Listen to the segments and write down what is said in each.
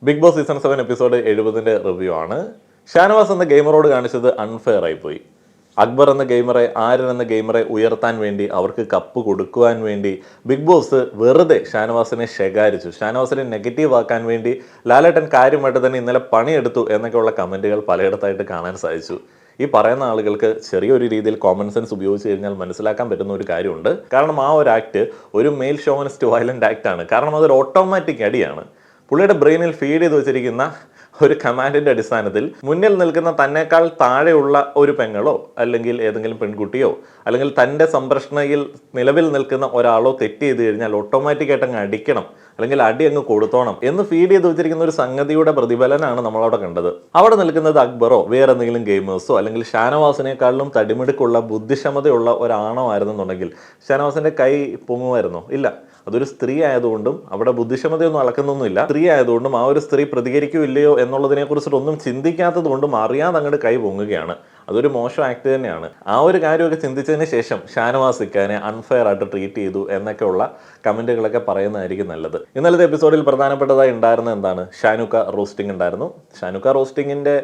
Big Boss season 7 episode 70 review ആണ്. ഷാനവാസ് എന്ന ഗെയിമറോട് കാണിച്ചത് അൺഫെയർ ആയിപ്പോയി. അക്ബർ എന്ന ഗെയിമറെ, ആര്യൻ എന്ന ഗെയിമറെ ഉയർത്താൻ വേണ്ടി, അവർക്ക് കപ്പ് കൊടുക്കുവാൻ വേണ്ടി ബിഗ് ബോസ് വെറുതെ ഷാനവാസിനെ ശകാരിച്ചു. ഷാനവാസിനെ നെഗറ്റീവ് ആക്കാൻ വേണ്ടി ലാലേട്ടൻ കാര്യമായിട്ട് തന്നെ ഇന്നലെ പണിയെടുത്തു എന്നൊക്കെയുള്ള കമൻറ്റുകൾ പലയിടത്തായിട്ട് കാണാൻ സാധിച്ചു. ഈ പറയുന്ന ആളുകൾക്ക് ചെറിയൊരു രീതിയിൽ കോമൺ സെൻസ് ഉപയോഗിച്ച് കഴിഞ്ഞാൽ മനസ്സിലാക്കാൻ പറ്റുന്ന ഒരു കാര്യമുണ്ട്. കാരണം ആ ഒരു ആക്ട് ഒരു മെയിൽ ഷോവനിസ്റ്റ് വയലന്റ് ആക്ട് ആണ്. കാരണം അതൊരു ഓട്ടോമാറ്റിക് അടിയാണ്. പുള്ളിയുടെ ബ്രെയിനിൽ ഫീഡ് ചെയ്ത് വെച്ചിരിക്കുന്ന ഒരു കമാൻഡിന്റെ അടിസ്ഥാനത്തിൽ മുന്നിൽ നിൽക്കുന്ന തന്നെക്കാൾ താഴെയുള്ള ഒരു പെങ്ങളോ അല്ലെങ്കിൽ ഏതെങ്കിലും പെൺകുട്ടിയോ അല്ലെങ്കിൽ തൻ്റെ സംരക്ഷണയിൽ നിലവിൽ നിൽക്കുന്ന ഒരാളോ തെറ്റ് ചെയ്ത് കഴിഞ്ഞാൽ ഓട്ടോമാറ്റിക്കായിട്ട് അങ്ങ് അടിക്കണം, അല്ലെങ്കിൽ അടി അങ്ങ് കൊടുത്തോണം എന്ന് ഫീഡ് ചെയ്ത് വെച്ചിരിക്കുന്ന ഒരു സംഗതിയുടെ പ്രതിഫലനാണ് നമ്മളവിടെ കണ്ടത്. അവിടെ നിൽക്കുന്നത് അക്ബറോ വേറെ എന്തെങ്കിലും ഗെയിമേഴ്സോ അല്ലെങ്കിൽ ഷാനവാസിനേക്കാളിലും തടിമിടുക്കുള്ള ബുദ്ധിക്ഷമതയുള്ള ഒരാണോ ആയിരുന്നെന്നുണ്ടെങ്കിൽ ഷാനവാസിന്റെ കൈ പൊങ്ങുമായിരുന്നോ? ഇല്ല. അതൊരു സ്ത്രീ ആയതുകൊണ്ടും അവിടെ ബുദ്ധിക്ഷമതയൊന്നും അളക്കുന്നൊന്നുമില്ല. സ്ത്രീ ആയതുകൊണ്ടും ആ ഒരു സ്ത്രീ പ്രതികരിക്കോ ഇല്ലയോ എന്നുള്ളതിനെ കുറിച്ചിട്ടൊന്നും ചിന്തിക്കാത്തത് കൊണ്ടും അറിയാതെ അങ്ങോട്ട് കൈ പൊങ്ങുകയാണ്. അതൊരു മോശം ആക്ട് തന്നെയാണ്. ആ ഒരു കാര്യമൊക്കെ ചിന്തിച്ചതിന് ശേഷം ഷാനവാസ് ഇക്കാനെ അൺഫെയർ ആയിട്ട് ട്രീറ്റ് ചെയ്തു എന്നൊക്കെയുള്ള കമന്റുകളൊക്കെ പറയുന്നതായിരിക്കും നല്ലത്. ഇന്നലത്തെ എപ്പിസോഡിൽ പ്രധാനപ്പെട്ടതായി ഉണ്ടായിരുന്ന എന്താണ്? ഷാനുക്ക റോസ്റ്റിംഗ് ഉണ്ടായിരുന്നു. ഷാനുക്ക റോസ്റ്റിങ്ങിന്റെ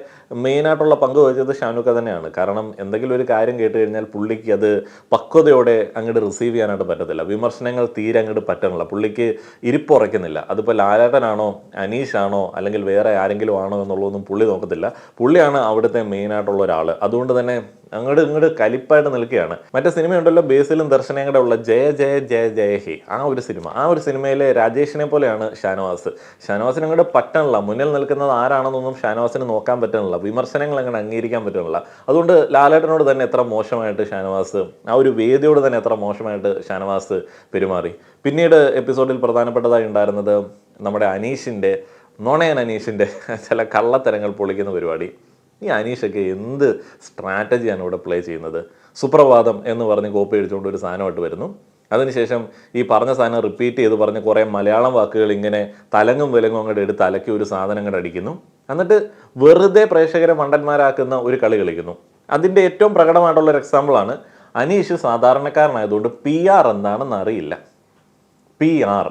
മെയിനായിട്ടുള്ള പങ്ക് വഹിച്ചത് ഷാനുക്ക തന്നെയാണ്. കാരണം എന്തെങ്കിലും ഒരു കാര്യം കേട്ട് കഴിഞ്ഞാൽ പുള്ളിക്ക് അത് പക്വതയോടെ അങ്ങോട്ട് റിസീവ് ചെയ്യാനായിട്ട് പറ്റത്തില്ല. വിമർശനങ്ങൾ തീരെ അങ്ങോട്ട് പറ്റണില്ല. പുള്ളിക്ക് ഇരിപ്പുറയ്ക്കുന്നില്ല. അതിപ്പോൾ ലാലേട്ടനാണോ, അനീഷാണോ, അല്ലെങ്കിൽ വേറെ ആരെങ്കിലും ആണോ എന്നുള്ളതൊന്നും പുള്ളി നോക്കത്തില്ല. പുള്ളിയാണ് അവിടുത്തെ മെയിനായിട്ടുള്ള ഒരാൾ. അതുകൊണ്ട് തന്നെ അങ്ങോട്ട് കലിപ്പായിട്ട് നിൽക്കുകയാണ്. മറ്റേ സിനിമയുണ്ടല്ലോ, ബേസിലും ദർശനയുടെ ഉള്ള ജയ ജയ ജയ ജയ ഹേ, ആ ഒരു സിനിമയിലെ രാജേഷിനെ പോലെയാണ് ഷാനവാസ്. ഷാനവാസിന് അങ്ങോട്ട് പറ്റണില്ല. മുന്നിൽ നിൽക്കുന്നത് ആരാണെന്നൊന്നും ഷാനവാസിന് നോക്കാൻ പറ്റണില്ല. വിമർശനങ്ങൾ അങ്ങോട്ട് അംഗീകരിക്കാൻ പറ്റണില്ല. അതുകൊണ്ട് ലാലേട്ടനോട് തന്നെ എത്ര മോശമായിട്ട് ഷാനവാസ്, ആ ഒരു വേദിയോട് തന്നെ എത്ര മോശമായിട്ട് ഷാനവാസ് പെരുമാറി. പിന്നീട് എപ്പിസോഡിൽ പ്രധാനപ്പെട്ടതായി ഉണ്ടായിരുന്നത് നമ്മുടെ നോണയൻ അനീഷിൻ്റെ ചില കള്ളത്തരങ്ങൾ പൊളിക്കുന്ന പരിപാടി. ഈ അനീഷൊക്കെ എന്ത് സ്ട്രാറ്റജിയാണ് ഇവിടെ പ്ലേ ചെയ്യുന്നത്? സുപ്രഭാതം എന്ന് പറഞ്ഞ് കോപ്പി അടിച്ചുകൊണ്ട് ഒരു സാധനമായിട്ട് വരുന്നു. അതിനുശേഷം ഈ പറഞ്ഞ സാധനം റിപ്പീറ്റ് ചെയ്ത് പറഞ്ഞ് കുറേ മലയാളം വാക്കുകൾ ഇങ്ങനെ തലങ്ങും വിലങ്ങും അങ്ങോട്ട് എടുത്ത് അലക്കി ഒരു സാധനം അങ്ങോട്ട് അടിക്കുന്നു. എന്നിട്ട് വെറുതെ പ്രേക്ഷകരെ മണ്ടന്മാരാക്കുന്ന ഒരു കളി കളിക്കുന്നു. അതിൻ്റെ ഏറ്റവും പ്രകടമായിട്ടുള്ള ഒരു എക്സാമ്പിളാണ് അനീഷ് സാധാരണക്കാരനായതുകൊണ്ട് PR എന്താണെന്ന് അറിയില്ല. PR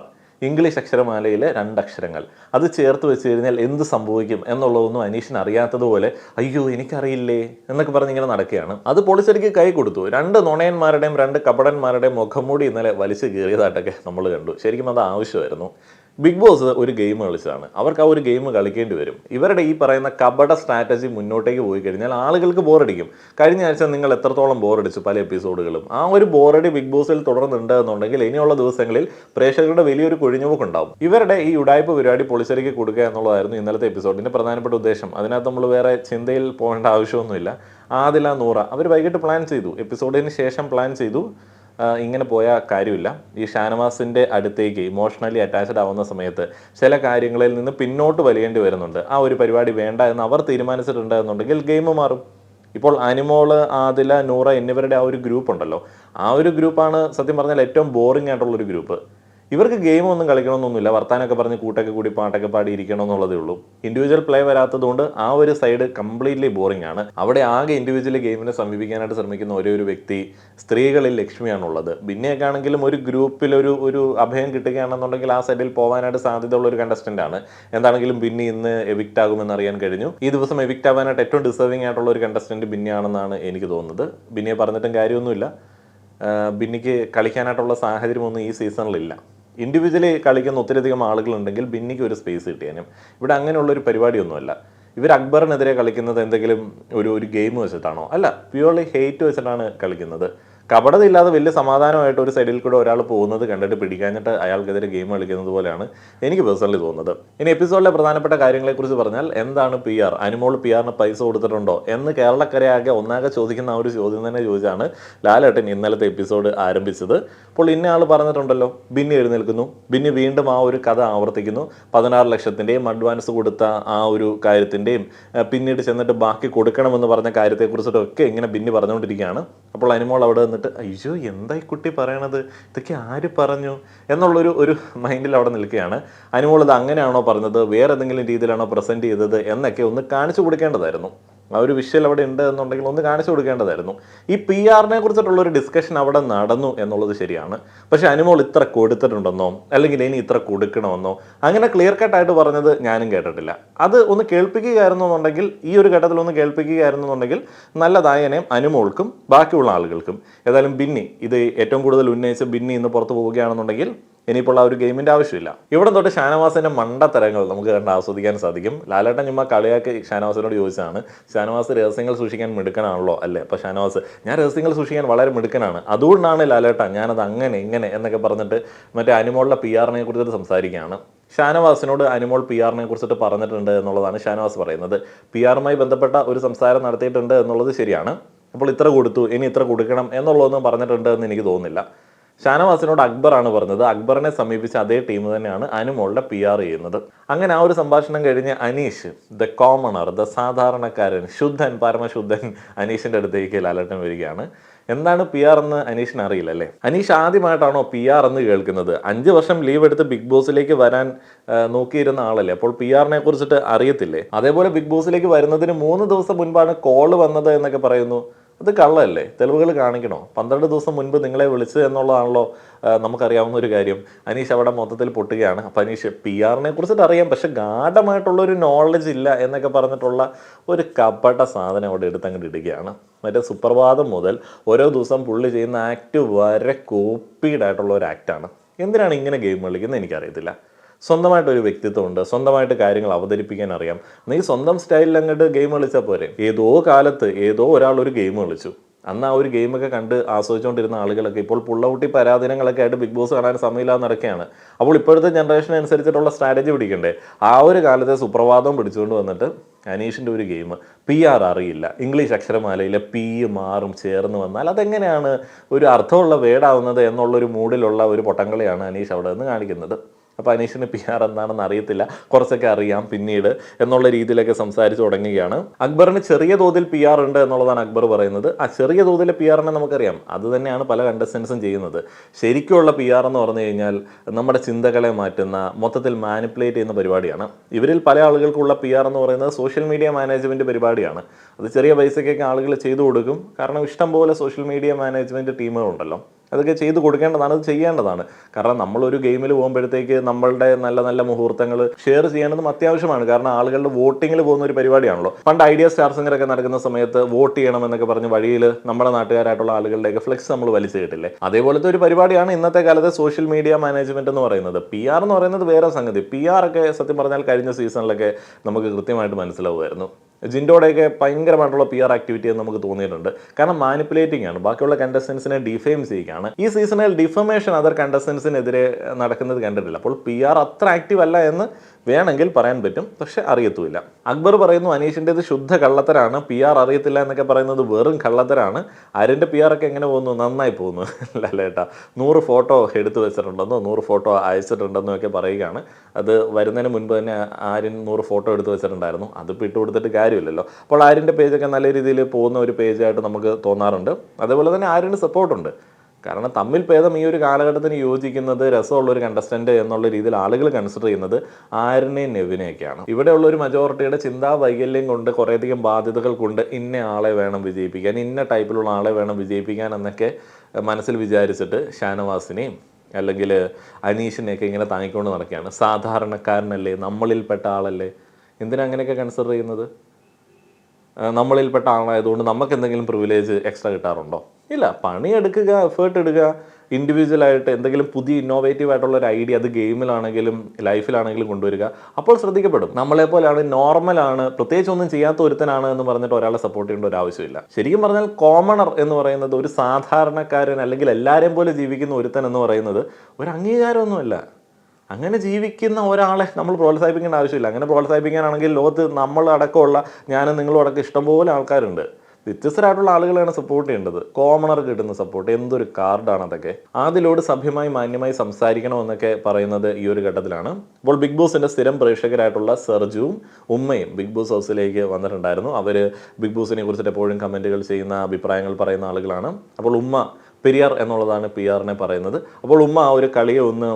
ഇംഗ്ലീഷ് അക്ഷരമാലയിലെ 2 അക്ഷരങ്ങൾ, അത് ചേർത്ത് വെച്ച് കഴിഞ്ഞാൽ എന്ത് സംഭവിക്കും എന്നുള്ളതൊന്നും അനീഷിന് അറിയാത്തതുപോലെ അയ്യോ എനിക്കറിയില്ലേ എന്നൊക്കെ പറഞ്ഞ് ഇങ്ങനെ നടക്കുകയാണ്. അത് പൊളിച്ചടിക്ക് കൈ കൊടുത്തു. 2 നുണയന്മാരുടെയും 2 കപടന്മാരുടെയും മുഖംമൂടി ഇന്നലെ വലിച്ചു കീറിയതായിട്ടൊക്കെ നമ്മൾ കണ്ടു. ശരിക്കും അത് ആവശ്യമായിരുന്നു. ബിഗ് ബോസ് ഒരു ഗെയിം കളിച്ചതാണ്. അവർക്ക് ആ ഒരു ഗെയിം കളിക്കേണ്ടി വരും. ഇവരുടെ ഈ പറയുന്ന കപട സ്ട്രാറ്റജി മുന്നോട്ടേക്ക് പോയി കഴിഞ്ഞാൽ ആളുകൾക്ക് ബോറടിക്കും. കഴിഞ്ഞ ആഴ്ച നിങ്ങൾ എത്രത്തോളം ബോറടിച്ചു പല എപ്പിസോഡുകളും. ആ ഒരു ബോറടി ബിഗ് ബോസിൽ തുടർന്നുണ്ട് എന്നുണ്ടെങ്കിൽ ഇനിയുള്ള ദിവസങ്ങളിൽ പ്രേക്ഷകരുടെ വലിയൊരു കൊഴിഞ്ഞുപോക്കുണ്ടാവും. ഇവരുടെ ഈ ഉടായ്പ പരിപാടി പൊളിച്ചടിക്ക് കൊടുക്കുക എന്നുള്ളതായിരുന്നു ഇന്നലത്തെ എപ്പിസോഡിന്റെ പ്രധാനപ്പെട്ട ഉദ്ദേശം. അതിനകത്ത് നമ്മൾ വേറെ ചിന്തയിൽ പോകേണ്ട ആവശ്യമൊന്നുമില്ല. ആദില, നൂറ അവർ വൈകിട്ട് പ്ലാൻ ചെയ്തു, എപ്പിസോഡിന് ശേഷം പ്ലാൻ ചെയ്തു ഇങ്ങനെ പോയാൽ കാര്യമില്ല. ഈ ഷാനവാസിൻ്റെ അടുത്തേക്ക് ഇമോഷണലി അറ്റാച്ച്ഡ് ആവുന്ന സമയത്ത് ചില കാര്യങ്ങളിൽ നിന്ന് പിന്നോട്ട് വലിയേണ്ടി വരുന്നുണ്ട്. ആ ഒരു പരിപാടി വേണ്ട എന്ന് അവർ തീരുമാനിച്ചിട്ടുണ്ട് എന്നുണ്ടെങ്കിൽ ഗെയിം മാറും. ഇപ്പോൾ അനിമോള്, ആദില, നൂറ എന്നിവരുടെ ആ ഒരു ഗ്രൂപ്പ് ഉണ്ടല്ലോ, ആ ഒരു ഗ്രൂപ്പാണ് സത്യം പറഞ്ഞാൽ ഏറ്റവും ബോറിംഗ് ആയിട്ടുള്ളൊരു ഗ്രൂപ്പ്. ഇവർക്ക് ഗെയിമൊന്നും കളിക്കണമെന്നൊന്നുമില്ല. വർത്താനൊക്കെ പറഞ്ഞ് കൂട്ടൊക്കെ കൂടി പാട്ടൊക്കെ പാടി ഇരിക്കണം എന്നുള്ളതേ ഉള്ളൂ. ഇൻഡിവിജ്വൽ പ്ലേ വരാത്തതുകൊണ്ട് ആ ഒരു സൈഡ് കംപ്ലീറ്റ്ലി ബോറിംഗ് ആണ്. അവിടെ ആകെ ഇൻഡിവിജ്വലി ഗെയിമിനെ സമീപിക്കാനായിട്ട് ശ്രമിക്കുന്ന ഒരേ ഒരു വ്യക്തി സ്ത്രീകളിൽ ലക്ഷ്മിയാണുള്ളത്. ബിന്നിയൊക്കെ ആണെങ്കിലും ഒരു ഗ്രൂപ്പിൽ ഒരു അഭയം കിട്ടുകയാണെന്നുണ്ടെങ്കിൽ ആ സൈഡിൽ പോകാനായിട്ട് സാധ്യതയുള്ള ഒരു കണ്ടസ്റ്റന്റ് ആണ്. എന്താണെങ്കിലും ബിന്നി ഇന്ന് എവിക്റ്റ് ആകുമെന്ന് അറിയാൻ കഴിഞ്ഞു. ഈ ദിവസം എവിക്റ്റ് ആവാനായിട്ട് ഏറ്റവും ഡിസേർവിംഗ് ആയിട്ടുള്ള ഒരു കണ്ടസ്റ്റന്റ് ബിന്നിയാണെന്നാണ് എനിക്ക് തോന്നുന്നത്. ബിന്നിയെ പറഞ്ഞിട്ടും കാര്യമൊന്നുമില്ല. ബിന്നിക്ക് കളിക്കാനായിട്ടുള്ള സാഹചര്യമൊന്നും ഈ സീസണിലില്ല. ഇൻഡിവിജ്വലി കളിക്കുന്ന ഒത്തിരിയധികം ആളുകളുണ്ടെങ്കിൽ ബിന്നിക്ക് ഒരു സ്പേസ് കിട്ടിയാനും. ഇവിടെ അങ്ങനെയുള്ളൊരു പരിപാടിയൊന്നുമല്ല. ഇവർ അക്ബറിനെതിരെ കളിക്കുന്നത് എന്തെങ്കിലും ഒരു ഗെയിം വെച്ചിട്ടാണോ? അല്ല, പ്യൂർലി ഹെയ്റ്റ് വെച്ചിട്ടാണ് കളിക്കുന്നത്. കപടതയില്ലാതെ വലിയ സമാധാനമായിട്ട് ഒരു സൈഡിൽ കൂടെ ഒരാൾ പോകുന്നത് കണ്ടിട്ട് പിടിക്കാഞ്ഞിട്ട് അയാൾക്കെതിരെ ഗെയിം കളിക്കുന്നത് പോലെയാണ് എനിക്ക് പേഴ്സണലി തോന്നുന്നത്. ഇനി എപ്പിസോഡിലെ പ്രധാനപ്പെട്ട കാര്യങ്ങളെക്കുറിച്ച് പറഞ്ഞാൽ എന്താണ് PR? അനിമോൾ PRന് പൈസ കൊടുത്തിട്ടുണ്ടോ എന്ന് കേരളക്കരയാകെ ഒന്നാകെ ചോദിക്കുന്ന ആ ഒരു ചോദ്യം തന്നെ ചോദിച്ചാണ് ലാലേട്ടൻ ഇന്നലത്തെ എപ്പിസോഡ് ആരംഭിച്ചത്. അപ്പോൾ ഇന്ന ആൾ പറഞ്ഞിട്ടുണ്ടല്ലോ, ബിന്നി എഴുന്നേൽക്കുന്നു. ബിന്നി വീണ്ടും ആ ഒരു കഥ ആവർത്തിക്കുന്നു. 16 ലക്ഷത്തിൻ്റെയും അഡ്വാൻസ് കൊടുത്ത ആ ഒരു കാര്യത്തിൻ്റെയും പിന്നീട് ചെന്നിട്ട് ബാക്കി കൊടുക്കണമെന്ന് പറഞ്ഞ കാര്യത്തെക്കുറിച്ചിട്ടൊക്കെ ഇങ്ങനെ ബിന്നി പറഞ്ഞുകൊണ്ടിരിക്കുകയാണ്. അപ്പോൾ അനിമോൾ അവിടെ നിന്നിട്ട് അയ്യോ എന്തായി കുട്ടി പറയണത്, ഇതൊക്കെ ആര് പറഞ്ഞു എന്നുള്ളൊരു മൈൻഡിൽ അവിടെ നിൽക്കുകയാണ്. അനിമോൾ ഇത് അങ്ങനെയാണോ പറഞ്ഞത്, വേറെ ഏതെങ്കിലും രീതിയിലാണോ പ്രസൻറ്റ് ചെയ്തത് എന്നൊക്കെ ഒന്ന് കാണിച്ചു കൊടുക്കേണ്ടതായിരുന്നു. ആ ഒരു വിഷ്വൽ അവിടെ ഉണ്ട് എന്നുണ്ടെങ്കിൽ ഒന്ന് കാണിച്ചു കൊടുക്കേണ്ടതായിരുന്നു. ഈ PR-നെ കുറിച്ചിട്ടുള്ള ഒരു ഡിസ്കഷൻ അവിടെ നടന്നു എന്നുള്ളത് ശരിയാണ്. പക്ഷെ അനുമോൾ ഇത്ര കൊടുത്തിട്ടുണ്ടെന്നോ അല്ലെങ്കിൽ ഇനി ഇത്ര കൊടുക്കണമെന്നോ അങ്ങനെ ക്ലിയർ കട്ടായിട്ട് പറഞ്ഞത് ഞാനും കേട്ടിട്ടില്ല. അത് ഒന്ന് കേൾപ്പിക്കുകയായിരുന്നു എന്നുണ്ടെങ്കിൽ, ഈ ഒരു ഘട്ടത്തിൽ ഒന്ന് കേൾപ്പിക്കുകയായിരുന്നു എന്നുണ്ടെങ്കിൽ നല്ലതായനെ അനുമോൾക്കും ബാക്കിയുള്ള ആളുകൾക്കും. ഏതായാലും ബിന്നി ഇത് ഏറ്റവും കൂടുതൽ ഉന്നയിച്ച് ബിന്നി ഇന്ന് പുറത്ത് പോവുകയാണെന്നുണ്ടെങ്കിൽ ഇനിയിപ്പോൾ ആ ഒരു ഗെയിമിൻ്റെ ആവശ്യമില്ല. ഇവിടെ തൊട്ട് ഷാനവാസിൻ്റെ മണ്ടത്തരങ്ങൾ നമുക്ക് കണ്ട് ആസ്വദിക്കാൻ സാധിക്കും. ലാലേട്ടൻ ചുമ്മാ കളിയാക്കി ഷാനവാസിനോട് ചോദിച്ചതാണ്, ഷാനവാസ് രഹസ്യങ്ങൾ സൂക്ഷിക്കാൻ മിടുക്കനാണല്ലോ അല്ലേ? അപ്പോൾ ഷാനവാസ്, ഞാൻ രഹസ്യങ്ങൾ സൂക്ഷിക്കാൻ വളരെ മിടുക്കനാണ്, അതുകൊണ്ടാണ് ലാലേട്ട ഞാനത് അങ്ങനെ ഇങ്ങനെ എന്നൊക്കെ പറഞ്ഞിട്ട് മറ്റേ അനുമോളുടെ PR-നെ കുറിച്ചിട്ട് സംസാരിക്കുകയാണ്. ഷാനവാസിനോട് അനുമോൾ PR-നെ കുറിച്ചിട്ട് പറഞ്ഞിട്ടുണ്ട് എന്നുള്ളതാണ് ഷാനവാസ് പറയുന്നത്. PR-മായി ബന്ധപ്പെട്ട ഒരു സംസാരം നടത്തിയിട്ടുണ്ട് എന്നുള്ളത് ശരിയാണ്. അപ്പോൾ ഇത്ര കൊടുത്തു, ഇനി ഇത്ര കൊടുക്കണം എന്നുള്ളതൊന്നും പറഞ്ഞിട്ടുണ്ട് എന്ന് എനിക്ക് തോന്നുന്നില്ല. ഷാനവാസിനോട് അക്ബറാണ് പറഞ്ഞത്. അക്ബറിനെ സമീപിച്ച അതേ ടീം തന്നെയാണ് അനുമോളുടെ PR ചെയ്യുന്നത്. അങ്ങനെ ആ ഒരു സംഭാഷണം കഴിഞ്ഞ് അനീഷ്, ദ കോമണർ, ദ സാധാരണക്കാരൻ, ശുദ്ധൻ, പരമശുദ്ധൻ അനീഷിൻ്റെ അടുത്തേക്ക് ലാലേട്ടൻ വരികയാണ്. എന്താണ് PR എന്ന് അനീഷിന് അറിയില്ല അല്ലേ? അനീഷ് ആദ്യമായിട്ടാണോ PR എന്ന് കേൾക്കുന്നത്? 5 വർഷം ലീവ് എടുത്ത് ബിഗ് ബോസിലേക്ക് വരാൻ നോക്കിയിരുന്ന ആളല്ലേ, അപ്പോൾ PR-നെ കുറിച്ചിട്ട് അറിയത്തില്ലേ? അതേപോലെ ബിഗ് ബോസിലേക്ക് വരുന്നതിന് 3 ദിവസം മുൻപാണ് കോള് വന്നത് എന്നൊക്കെ പറയുന്നു. അത് കള്ളല്ലേ? തെളിവുകൾ കാണിക്കണോ? 12 ദിവസം മുൻപ് നിങ്ങളെ വിളിച്ച് എന്നുള്ളതാണല്ലോ നമുക്കറിയാവുന്ന ഒരു കാര്യം. അനീഷ് അവിടെ മൊത്തത്തിൽ പൊട്ടുകയാണ്. അപ്പം അനീഷ് PR-നെ കുറിച്ചിട്ട് അറിയാം, പക്ഷെ ഗാഢമായിട്ടുള്ളൊരു നോളജ് ഇല്ല എന്നൊക്കെ പറഞ്ഞിട്ടുള്ള ഒരു കപട സാധനം അവിടെ എടുത്തങ്ങോട്ട് ഇടുകയാണ്. മറ്റേ സുപ്രഭാതം മുതൽ ഓരോ ദിവസം പുള്ളി ചെയ്യുന്ന ആക്ട് വരെ കോപ്പീഡ് ആയിട്ടുള്ള ഒരു ആക്റ്റാണ്. എന്തിനാണ് ഇങ്ങനെ ഗെയിം കളിക്കുന്നത് എനിക്കറിയത്തില്ല. സ്വന്തമായിട്ടൊരു വ്യക്തിത്വമുണ്ട്, സ്വന്തമായിട്ട് കാര്യങ്ങൾ അവതരിപ്പിക്കാൻ അറിയാം. നീ സ്വന്തം സ്റ്റൈലിൽ അങ്ങോട്ട് ഗെയിം കളിച്ചാൽ പോരെ. ഏതോ കാലത്ത് ഏതോ ഒരാൾ ഒരു ഗെയിം കളിച്ചു, അന്ന് ആ ഒരു ഗെയിമൊക്കെ കണ്ട് ആസ്വദിച്ചുകൊണ്ടിരുന്ന ആളുകളൊക്കെ ഇപ്പോൾ പുള്ളൗട്ടി പരാധീനങ്ങളൊക്കെ ആയിട്ട് ബിഗ് ബോസ് കാണാൻ സമയമില്ലാതെ നടക്കുകയാണ്. അപ്പോൾ ഇപ്പോഴത്തെ ജനറേഷൻ അനുസരിച്ചിട്ടുള്ള സ്ട്രാറ്റജി പിടിക്കണ്ടേ? ആ ഒരു കാലത്തെ സുപ്രഭാതം പിടിച്ചുകൊണ്ട് വന്നിട്ട് അനീഷിൻ്റെ ഒരു ഗെയിം, PR അറിയില്ല, ഇംഗ്ലീഷ് അക്ഷരമാലയിലെ മാറും ചേർന്ന് വന്നാൽ അതെങ്ങനെയാണ് ഒരു അർത്ഥമുള്ള വേർഡാവുന്നത് എന്നുള്ളൊരു മൂഡിലുള്ള ഒരു പൊട്ടങ്കളിയാണ് അനീഷ് അവിടെ നിന്ന് കാണിക്കുന്നത്. അപ്പോൾ അനീഷിന് PR എന്താണെന്ന് അറിയത്തില്ല, കുറച്ചൊക്കെ അറിയാം പിന്നീട് എന്നുള്ള രീതിയിലൊക്കെ സംസാരിച്ച് തുടങ്ങുകയാണ്. അക്ബറിന് ചെറിയ തോതിൽ PR ഉണ്ട് എന്നുള്ളതാണ് അക്ബർ പറയുന്നത്. ആ ചെറിയ തോതിലെ PR-നെ നമുക്കറിയാം, അത് തന്നെയാണ് പല കണ്ടസ്റ്റൻസും ചെയ്യുന്നത്. ശരിക്കുള്ള PR എന്ന് പറഞ്ഞു കഴിഞ്ഞാൽ നമ്മുടെ ചിന്തകളെ മാറ്റുന്ന, മൊത്തത്തിൽ മാനിപ്പുലേറ്റ് ചെയ്യുന്ന പരിപാടിയാണ്. ഇവരിൽ പല ആളുകൾക്കുള്ള PR എന്ന് പറയുന്നത് സോഷ്യൽ മീഡിയ മാനേജ്മെൻറ്റ് പരിപാടിയാണ്. അത് ചെറിയ പൈസയ്ക്കൊക്കെ ആളുകൾ ചെയ്തു കൊടുക്കും. കാരണം ഇഷ്ടം പോലെ സോഷ്യൽ മീഡിയ മാനേജ്മെൻറ്റ് ടീമുകളുണ്ടല്ലോ, അതൊക്കെ ചെയ്ത് കൊടുക്കേണ്ടതാണ്, അത് ചെയ്യേണ്ടതാണ്. കാരണം നമ്മളൊരു ഗെയിമിൽ പോകുമ്പോഴത്തേക്ക് നമ്മളുടെ നല്ല നല്ല മുഹൂർത്തങ്ങൾ ഷെയർ ചെയ്യേണ്ടതും അത്യാവശ്യമാണ്. കാരണം ആളുകളുടെ വോട്ടിങ്ങിൽ പോകുന്ന ഒരു പരിപാടിയാണല്ലോ. പണ്ട് ഐഡിയ സ്റ്റാർ സിംഗറൊക്കെ നടക്കുന്ന സമയത്ത് വോട്ട് ചെയ്യണം എന്നൊക്കെ പറഞ്ഞ് വഴിയിൽ നമ്മുടെ നാട്ടുകാരായിട്ടുള്ള ആളുകളുടെയൊക്കെ ഫ്ലെക്സ് നമ്മൾ വലിച്ചു കിട്ടില്ലേ, അതേപോലത്തെ ഒരു പരിപാടിയാണ് ഇന്നത്തെ കാലത്തെ സോഷ്യൽ മീഡിയ മാനേജ്മെന്റ് എന്ന് പറയുന്നത്. PR എന്ന് പറയുന്നത് വേറെ സംഗതി. PR ഒക്കെ സത്യം പറഞ്ഞാൽ കഴിഞ്ഞ സീസണിലൊക്കെ നമുക്ക് കൃത്യമായിട്ട് മനസ്സിലാവുമായിരുന്നു. ജിൻഡോടെയൊക്കെ ഭയങ്കരമായിട്ടുള്ള PR ആക്ടിവിറ്റി എന്ന് നമുക്ക് തോന്നിയിട്ടുണ്ട്. കാരണം മാനിപ്പുലേറ്റിംഗ് ആണ്, ബാക്കിയുള്ള കണ്ടസ്റ്റൻസിനെ ഡിഫെയിം ചെയ്യുകയാണ്. ഈ സീസണിൽ ഡിഫമേഷൻ അതർ കണ്ടസ്റ്റൻസിനെതിരെ നടക്കുന്നത് കണ്ടിട്ടില്ല. അപ്പോൾ PR അത്ര ആക്റ്റീവ് അല്ല എന്ന് വേണമെങ്കിൽ പറയാൻ പറ്റും, പക്ഷെ അറിയത്തുമില്ല. അക്ബർ പറയുന്നു അനീഷിൻ്റെത് ശുദ്ധ കള്ളത്തരാണ്, PR അറിയത്തില്ല എന്നൊക്കെ പറയുന്നത് വെറും കള്ളത്തരാണ്. ആര്യൻ്റെ PR ഒക്കെ എങ്ങനെ പോകുന്നു? നന്നായി പോകുന്നു ലാലേട്ടാ. 100 ഫോട്ടോ എടുത്തു വെച്ചിട്ടുണ്ടെന്നോ 100 ഫോട്ടോ അയച്ചിട്ടുണ്ടെന്നോ ഒക്കെ പറയുകയാണ്. അത് വരുന്നതിന് മുൻപ് തന്നെ ആര്യൻ 100 ഫോട്ടോ എടുത്തു വെച്ചിട്ടുണ്ടായിരുന്നു. അതിപ്പോൾ ഇട്ട് കൊടുത്തിട്ട് കാര്യമില്ലല്ലോ. അപ്പോൾ ആര്യൻ്റെ പേജൊക്കെ നല്ല രീതിയിൽ പോകുന്ന ഒരു പേജായിട്ട് നമുക്ക് തോന്നാറുണ്ട്. അതേപോലെ തന്നെ ആര്യന് സപ്പോർട്ടുണ്ട്. കാരണം തമ്മിൽ ഭേദം ഈ ഒരു കാലഘട്ടത്തിന് യോജിക്കുന്നത് രസമുള്ളൊരു കണ്ടസ്റ്റൻ്റ് എന്നുള്ള രീതിയിൽ ആളുകൾ കൺസിഡർ ചെയ്യുന്നത് ആര്യനെയും നെവിനെയൊക്കെയാണ്. ഇവിടെയുള്ള ഒരു മജോറിറ്റിയുടെ ചിന്താ വൈകല്യം കൊണ്ട് കുറേയധികം ബാധ്യതകൾ കൊണ്ട് ഇന്ന ആളെ വേണം വിജയിപ്പിക്കാൻ, ഇന്ന ടൈപ്പിലുള്ള ആളെ വേണം വിജയിപ്പിക്കാൻ എന്നൊക്കെ മനസ്സിൽ വിചാരിച്ചിട്ട് ഷാനവാസിനെയും അല്ലെങ്കിൽ അനീഷിനെയൊക്കെ ഇങ്ങനെ താങ്ങിക്കൊണ്ട് നടക്കുകയാണ്. സാധാരണക്കാരനല്ലേ, നമ്മളിൽപ്പെട്ട ആളല്ലേ, എന്തിനാ അങ്ങനെയൊക്കെ കൺസിഡർ ചെയ്യുന്നത്? നമ്മളിൽപ്പെട്ട ആളായതുകൊണ്ട് നമുക്ക് എന്തെങ്കിലും പ്രിവിലേജ് എക്സ്ട്രാ കിട്ടാറുണ്ടോ? ഇല്ല. പണിയെടുക്കുക, എഫേർട്ട് എടുക്കുക, ഇൻഡിവിജ്വലായിട്ട് എന്തെങ്കിലും പുതിയ ഇന്നോവേറ്റീവ് ആയിട്ടുള്ള ഒരു ഐഡിയ അത് ഗെയിമിലാണെങ്കിലും ലൈഫിലാണെങ്കിലും കൊണ്ടുവരിക. അപ്പോൾ ശ്രദ്ധിക്കപ്പെടും. നമ്മളെപ്പോലെയാണ്, നോർമലാണ്, പ്രത്യേകിച്ച് ഒന്നും ചെയ്യാത്ത ഒരുത്തനാണ് എന്ന് പറഞ്ഞിട്ട് ഒരാളെ സപ്പോർട്ട് ചെയ്യേണ്ട ഒരു ആവശ്യമില്ല. ശരിക്കും പറഞ്ഞാൽ കോമണർ എന്ന് പറയുന്നത് ഒരു സാധാരണക്കാരൻ അല്ലെങ്കിൽ എല്ലാവരെയും പോലെ ജീവിക്കുന്ന ഒരുത്തൻ എന്ന് പറയുന്നത് ഒരു അംഗീകാരമൊന്നുമല്ല. അങ്ങനെ ജീവിക്കുന്ന ഒരാളെ നമ്മൾ പ്രോത്സാഹിപ്പിക്കേണ്ട ആവശ്യമില്ല. അങ്ങനെ പ്രോത്സാഹിപ്പിക്കാനാണെങ്കിൽ ലോകത്ത് നമ്മളടക്കമുള്ള ഞാനും നിങ്ങളും അടക്കം ഇഷ്ടംപോലെ ആൾക്കാരുണ്ട്. വ്യത്യസ്തരായിട്ടുള്ള ആളുകളെയാണ് സപ്പോർട്ട് ചെയ്യേണ്ടത്. കോമണർക്ക് കിട്ടുന്ന സപ്പോർട്ട് എന്തൊരു കാർഡാണ് അതൊക്കെ. അതിലോട് സഭ്യമായി മാന്യമായി സംസാരിക്കണമെന്നൊക്കെ പറയുന്നത് ഈ ഒരു ഘട്ടത്തിലാണ്. അപ്പോൾ ബിഗ് ബോസിൻ്റെ സ്ഥിരം പ്രേക്ഷകരായിട്ടുള്ള സർജുവും ഉമ്മയും ബിഗ് ബോസ് ഹൗസിലേക്ക് വന്നിട്ടുണ്ടായിരുന്നു. അവർ ബിഗ് ബോസിനെ കുറിച്ചിട്ട് എപ്പോഴും കമൻറ്റുകൾ ചെയ്യുന്ന, അഭിപ്രായങ്ങൾ പറയുന്ന ആളുകളാണ്. അപ്പോൾ ഉമ്മ പെരിയാർ എന്നുള്ളതാണ് പി ആറിനെ പറയുന്നത്. അപ്പോൾ ഉമ്മ ആ ഒരു കളിയെ ഒന്ന്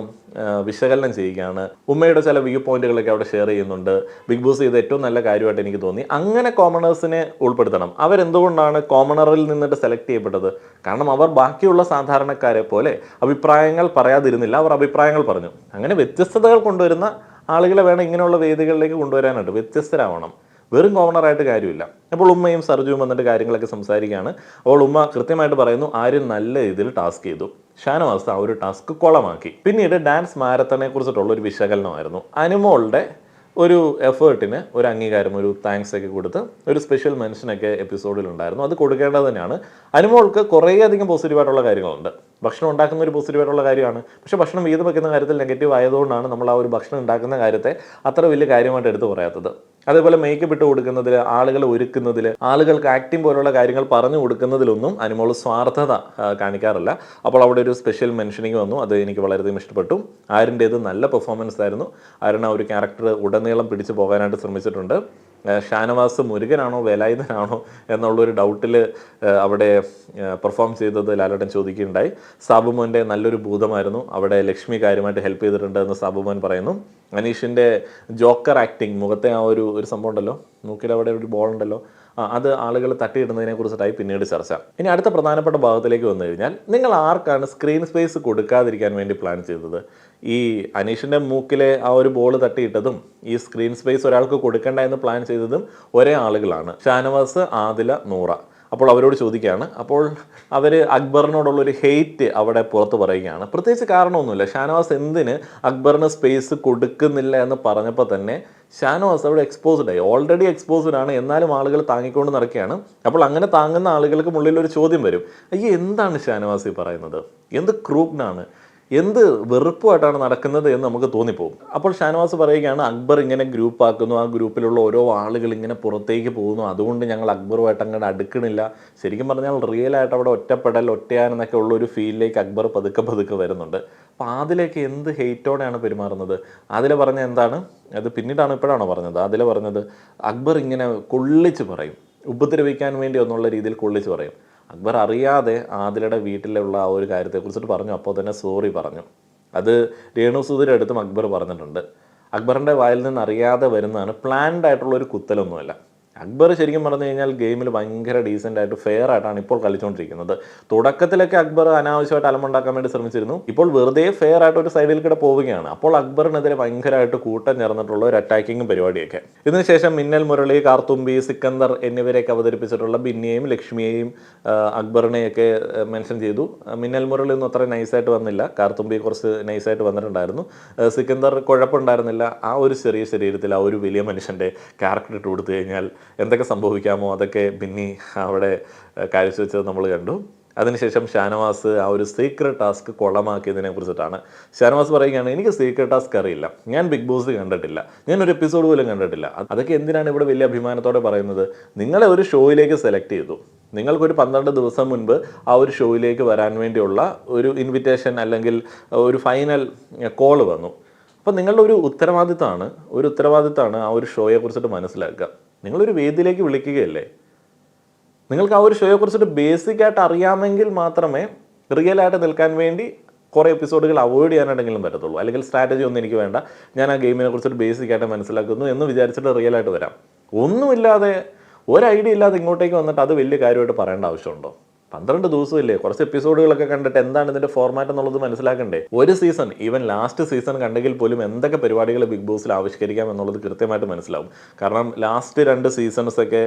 വിശകലനം ചെയ്യുകയാണ്. ഉമ്മയുടെ ചില വ്യൂ പോയിന്റുകളൊക്കെ അവിടെ ഷെയർ ചെയ്യുന്നുണ്ട്. ബിഗ് ബോസ് ചെയ്ത ഏറ്റവും നല്ല കാര്യമായിട്ട് എനിക്ക് തോന്നി. അങ്ങനെ കോമണേഴ്സിനെ ഉൾപ്പെടുത്തണം. അവരെന്തുകൊണ്ടാണ് കോമണറിൽ നിന്നിട്ട് സെലക്ട് ചെയ്യപ്പെട്ടത്? കാരണം അവർ ബാക്കിയുള്ള സാധാരണക്കാരെ പോലെ അഭിപ്രായങ്ങൾ പറയാതിരുന്നില്ല, അവർ അഭിപ്രായങ്ങൾ പറഞ്ഞു. അങ്ങനെ വ്യത്യസ്തതകൾ കൊണ്ടുവരുന്ന ആളുകളെ വേണം ഇങ്ങനെയുള്ള വേദികളിലേക്ക് കൊണ്ടുവരാനായിട്ട്. വ്യത്യസ്തരാവണം, വെറും കോമണറായിട്ട് കാര്യമില്ല. അപ്പോൾ ഉമ്മയും സർജുവും വന്നിട്ട് കാര്യങ്ങളൊക്കെ സംസാരിക്കുകയാണ്. അപ്പോൾ ഉമ്മ കൃത്യമായിട്ട് പറയുന്നു, ആരും നല്ല രീതിയിൽ ടാസ്ക് ചെയ്തു, ഷാനവാസ് ആ ഒരു ടാസ്ക് കൊളമാക്കി. പിന്നീട് ഡാൻസ് മാരത്തണെ കുറിച്ചിട്ടുള്ള ഒരു വിശകലനമായിരുന്നു. അനുമോളുടെ ഒരു എഫേർട്ടിന് ഒരു അംഗീകാരം, ഒരു താങ്ക്സ് ഒക്കെ കൊടുത്ത് ഒരു സ്പെഷ്യൽ മെൻഷനൊക്കെ എപ്പിസോഡിലുണ്ടായിരുന്നു. അത് കൊടുക്കേണ്ടത് തന്നെയാണ്. അനുമോൾക്ക് കുറേയധികം പോസിറ്റീവായിട്ടുള്ള കാര്യങ്ങളുണ്ട്. ഭക്ഷണം ഉണ്ടാക്കുന്ന ഒരു പോസിറ്റീവായിട്ടുള്ള കാര്യമാണ്. പക്ഷേ ഭക്ഷണം വീതം വെക്കുന്ന കാര്യത്തിൽ നെഗറ്റീവ് ആയതുകൊണ്ടാണ് നമ്മൾ ആ ഒരു ഭക്ഷണം ഉണ്ടാക്കുന്ന കാര്യത്തെ അത്ര വലിയ കാര്യമായിട്ട് എടുത്തു പറയാത്തത്. അതേപോലെ മേക്കപ്പ് ഇട്ട് കൊടുക്കുന്നതിൽ, ആളുകളെ ഒരുക്കുന്നതിൽ, ആളുകൾക്ക് ആക്ടിങ് പോലുള്ള കാര്യങ്ങൾ പറഞ്ഞു കൊടുക്കുന്നതിലൊന്നും അനുമോൾ സ്വാർത്ഥത കാണിക്കാറില്ല. അപ്പോൾ അവിടെ ഒരു സ്പെഷ്യൽ മെൻഷനിങ് വന്നു. അത് എനിക്ക് വളരെയധികം ഇഷ്ടപ്പെട്ടു. ആരിൻ്റേത് നല്ല പെർഫോമൻസ് ആയിരുന്നു. ആരും ആ ഒരു ക്യാരക്ടർ ഉടനീളം പിടിച്ചു പോകാനായിട്ട് ശ്രമിച്ചിട്ടുണ്ട്. ഷാനവാസ് മുരുകനാണോ വേലായുധനാണോ എന്നുള്ളൊരു ഡൗട്ടിൽ അവിടെ പെർഫോം ചെയ്തത് ലാലേട്ടൻ ചോദിക്കുകയുണ്ടായി. സാബുമോൻ്റെ നല്ലൊരു ഭൂതമായിരുന്നു, അവിടെ ലക്ഷ്മി കാര്യമായിട്ട് ഹെൽപ്പ് ചെയ്തിട്ടുണ്ട് എന്ന് സാബുമോൻ പറയുന്നു. അനീഷിൻ്റെ ജോക്കർ ആക്ടിങ്, മുഖത്തെ ആ ഒരു സംഭവം ഉണ്ടല്ലോ, മൂക്കിൽ അവിടെ ഒരു ബോൾ ഉണ്ടല്ലോ, അത് ആളുകൾ തട്ടിയിടുന്നതിനെ കുറിച്ചിട്ടായി പിന്നീട് ചർച്ച. ഇനി അടുത്ത പ്രധാനപ്പെട്ട ഭാഗത്തിലേക്ക് വന്നു കഴിഞ്ഞാൽ, നിങ്ങൾ ആർക്കാണ് സ്ക്രീൻ സ്പേസ് കൊടുക്കാതിരിക്കാൻ വേണ്ടി പ്ലാൻ ചെയ്തത്? ഈ അനീഷിൻ്റെ മൂക്കിലെ ആ ഒരു ബോൾ തട്ടിയിട്ടതും ഈ സ്ക്രീൻ സ്പേസ് ഒരാൾക്ക് കൊടുക്കേണ്ട എന്ന് പ്ലാൻ ചെയ്തതും ഒരേ ആളുകളാണ്, ഷാനവാസ്, ആദില, നൂറ. അപ്പോൾ അവരോട് ചോദിക്കുകയാണ്. അപ്പോൾ അവർ അക്ബറിനോടുള്ളൊരു ഹെയ്റ്റ് അവിടെ പുറത്ത് പറയുകയാണ്. പ്രത്യേകിച്ച് കാരണമൊന്നുമില്ല. ഷാനവാസ് എന്തിന് അക്ബറിന് സ്പേസ് കൊടുക്കുന്നില്ല എന്ന് പറഞ്ഞപ്പോൾ തന്നെ ഷാനവാസ് അവിടെ എക്സ്പോസ്ഡ് ആയി. ഓൾറെഡി എക്സ്പോസ്ഡ് ആണ്, എന്നാലും ആളുകൾ താങ്ങിക്കൊണ്ട് നടക്കുകയാണ്. അപ്പോൾ അങ്ങനെ താങ്ങുന്ന ആളുകൾക്ക് മുള്ളിൽ ഒരു ചോദ്യം വരും, അയ്യോ എന്താണ് ഷാനവാസ് ഈ പറയുന്നത്, എന്ത് ക്രൂപ്ഡാണ്, എന്ത് വെറുപ്പുമായിട്ടാണ് നടക്കുന്നത് എന്ന് നമുക്ക് തോന്നിപ്പോകും. അപ്പോൾ ഷാനവാസ് പറയുകയാണ്, അക്ബർ ഇങ്ങനെ ഗ്രൂപ്പ് ആക്കുന്നു, ആ ഗ്രൂപ്പിലുള്ള ഓരോ ആളുകൾ ഇങ്ങനെ പുറത്തേക്ക് പോകുന്നു, അതുകൊണ്ട് ഞങ്ങൾ അക്ബറുമായിട്ട് അങ്ങോട്ട് അടുക്കണില്ല. ശരിക്കും പറഞ്ഞാൽ റിയലായിട്ട് അവിടെ ഒറ്റപ്പെടൽ, ഒറ്റയാനെന്നൊക്കെ ഉള്ള ഒരു ഫീലിലേക്ക് അക്ബർ പതുക്കെ വരുന്നുണ്ട്. അപ്പോൾ അതിലേക്ക് എന്ത് ഹെയ്റ്റോടെയാണ് പെരുമാറുന്നത്? അതിൽ പറഞ്ഞ എന്താണ്, അത് പിന്നീടാണ്, ഇപ്പോഴാണോ പറഞ്ഞത്? അതിൽ പറഞ്ഞത് അക്ബർ ഇങ്ങനെ കൊള്ളിച്ച് പറയും, ഉപദ്രവിക്കാൻ വേണ്ടി എന്നുള്ള രീതിയിൽ കൊള്ളിച്ച് പറയും. അക്ബർ അറിയാതെ ആദിലയുടെ വീട്ടിലുള്ള ആ ഒരു കാര്യത്തെക്കുറിച്ചിട്ട് പറഞ്ഞു. അപ്പോൾ തന്നെ സോറി പറഞ്ഞു. അത് രേണുസുധിയുടെ അടുത്തും അക്ബർ പറഞ്ഞിട്ടുണ്ട്. അക്ബറിൻ്റെ വായിൽ നിന്ന് അറിയാതെ വരുന്നതാണ്, പ്ലാൻഡ് ആയിട്ടുള്ളൊരു കുത്തലൊന്നുമല്ല. അക്ബർ ശരിക്കും പറഞ്ഞു കഴിഞ്ഞാൽ ഗെയിമിൽ ഭയങ്കര ഡീസൻ്റ് ഫെയർ ആയിട്ടാണ് ഇപ്പോൾ കളിച്ചുകൊണ്ടിരിക്കുന്നത്. തുടക്കത്തിലൊക്കെ അക്ബർ അനാവശ്യമായിട്ട് അലമുണ്ടാക്കാൻ വേണ്ടി ശ്രമിച്ചിരുന്നു. ഇപ്പോൾ വെറുതെ ഫെയർ ആയിട്ട് ഒരു സൈഡിൽ കൂടെ പോവുകയാണ്. അപ്പോൾ അക്ബറിനെതിരെ ഭയങ്കരമായിട്ട് കൂട്ടം ചേർന്നിട്ടുള്ള ഒരു അറ്റാക്കിങ്ങും പരിപാടിയൊക്കെ. ഇതിനുശേഷം മിന്നൽ മുരളി, കാർത്തുമ്പി, സിക്കന്ദർ എന്നിവരെയൊക്കെ അവതരിപ്പിച്ചിട്ടുള്ള ബിന്നിയെയും ലക്ഷ്മിയെയും അക്ബറിനെയൊക്കെ മെൻഷൻ ചെയ്തു. മിന്നൽ മുരളി ഒന്നും അത്ര നൈസായിട്ട് വന്നില്ല, കാർത്തുമ്പി കുറച്ച് നൈസായിട്ട് വന്നിട്ടുണ്ടായിരുന്നു. സിക്കന്ദർ കുഴപ്പമുണ്ടായിരുന്നില്ല. ആ ഒരു ചെറിയ ശരീരത്തിൽ ആ ഒരു വലിയ മനുഷ്യൻ്റെ ക്യാരക്ടർ ഇട്ട് കൊടുത്തു കഴിഞ്ഞാൽ എന്തൊക്കെ സംഭവിക്കാമോ അതൊക്കെ ബിന്നി അവിടെ കാഴ്ചവെച്ചത് നമ്മൾ കണ്ടു. അതിനുശേഷം ഷാനവാസ് ആ ഒരു സീക്രട്ട് ടാസ്ക് കൊളമാക്കിയതിനെ കുറിച്ചിട്ടാണ്. ഷാനവാസ് പറയുകയാണ്, എനിക്ക് സീക്രട്ട് ടാസ്ക് അറിയില്ല, ഞാൻ ബിഗ് ബോസ് കണ്ടിട്ടില്ല, ഞാനൊരു എപ്പിസോഡ് പോലും കണ്ടിട്ടില്ല. അതൊക്കെ എന്തിനാണ് ഇവിടെ വലിയ അഭിമാനത്തോടെ പറയുന്നത്? നിങ്ങളെ ഒരു ഷോയിലേക്ക് സെലക്ട് ചെയ്തു, നിങ്ങൾക്കൊരു 12 ദിവസം മുൻപ് ആ ഒരു ഷോയിലേക്ക് വരാൻ വേണ്ടിയുള്ള ഒരു ഇൻവിറ്റേഷൻ അല്ലെങ്കിൽ ഒരു ഫൈനൽ കോള് വന്നു. അപ്പം നിങ്ങളുടെ ഒരു ഉത്തരവാദിത്തമാണ് ആ ഒരു ഷോയെ കുറിച്ചിട്ട് മനസ്സിലാക്കുക. നിങ്ങളൊരു വേദിയിലേക്ക് വിളിക്കുകയല്ലേ, നിങ്ങൾക്ക് ആ ഒരു ഷോയെ കുറിച്ചിട്ട് ബേസിക്കായിട്ട് അറിയാമെങ്കിൽ മാത്രമേ റിയലായിട്ട് നിൽക്കാൻ വേണ്ടി കുറേ എപ്പിസോഡുകൾ അവോയ്ഡ് ചെയ്യാനായിട്ടെങ്കിലും പറ്റത്തുള്ളൂ. അല്ലെങ്കിൽ സ്ട്രാറ്റജി ഒന്നും എനിക്ക് വേണ്ട, ഞാൻ ആ ഗെയിമിനെ കുറിച്ചിട്ട് ബേസിക്കായിട്ട് മനസ്സിലാക്കുന്നു എന്ന് വിചാരിച്ചിട്ട് റിയലായിട്ട് വരാം. ഒന്നുമില്ലാതെ, ഒരു ഐഡിയ ഇല്ലാതെ ഇങ്ങോട്ടേക്ക് വന്നിട്ട് അത് വലിയ കാര്യമായിട്ട് പറയേണ്ട ആവശ്യമുണ്ടോ? 12 ദിവസമില്ലേ, കുറച്ച് എപ്പിസോഡുകളൊക്കെ കണ്ടിട്ട് എന്താണ് ഇതിൻ്റെ ഫോർമാറ്റ് എന്നുള്ളത് മനസ്സിലാക്കണ്ടേ? ഒരു സീസൺ, ഈവൻ ലാസ്റ്റ് സീസൺ കണ്ടെങ്കിൽ പോലും എന്തൊക്കെ പരിപാടികൾ ബിഗ് ബോസിൽ ആവിഷ്കരിക്കാം എന്നുള്ളത് കൃത്യമായിട്ട് മനസ്സിലാവും. കാരണം ലാസ്റ്റ് 2 സീസൺസൊക്കെ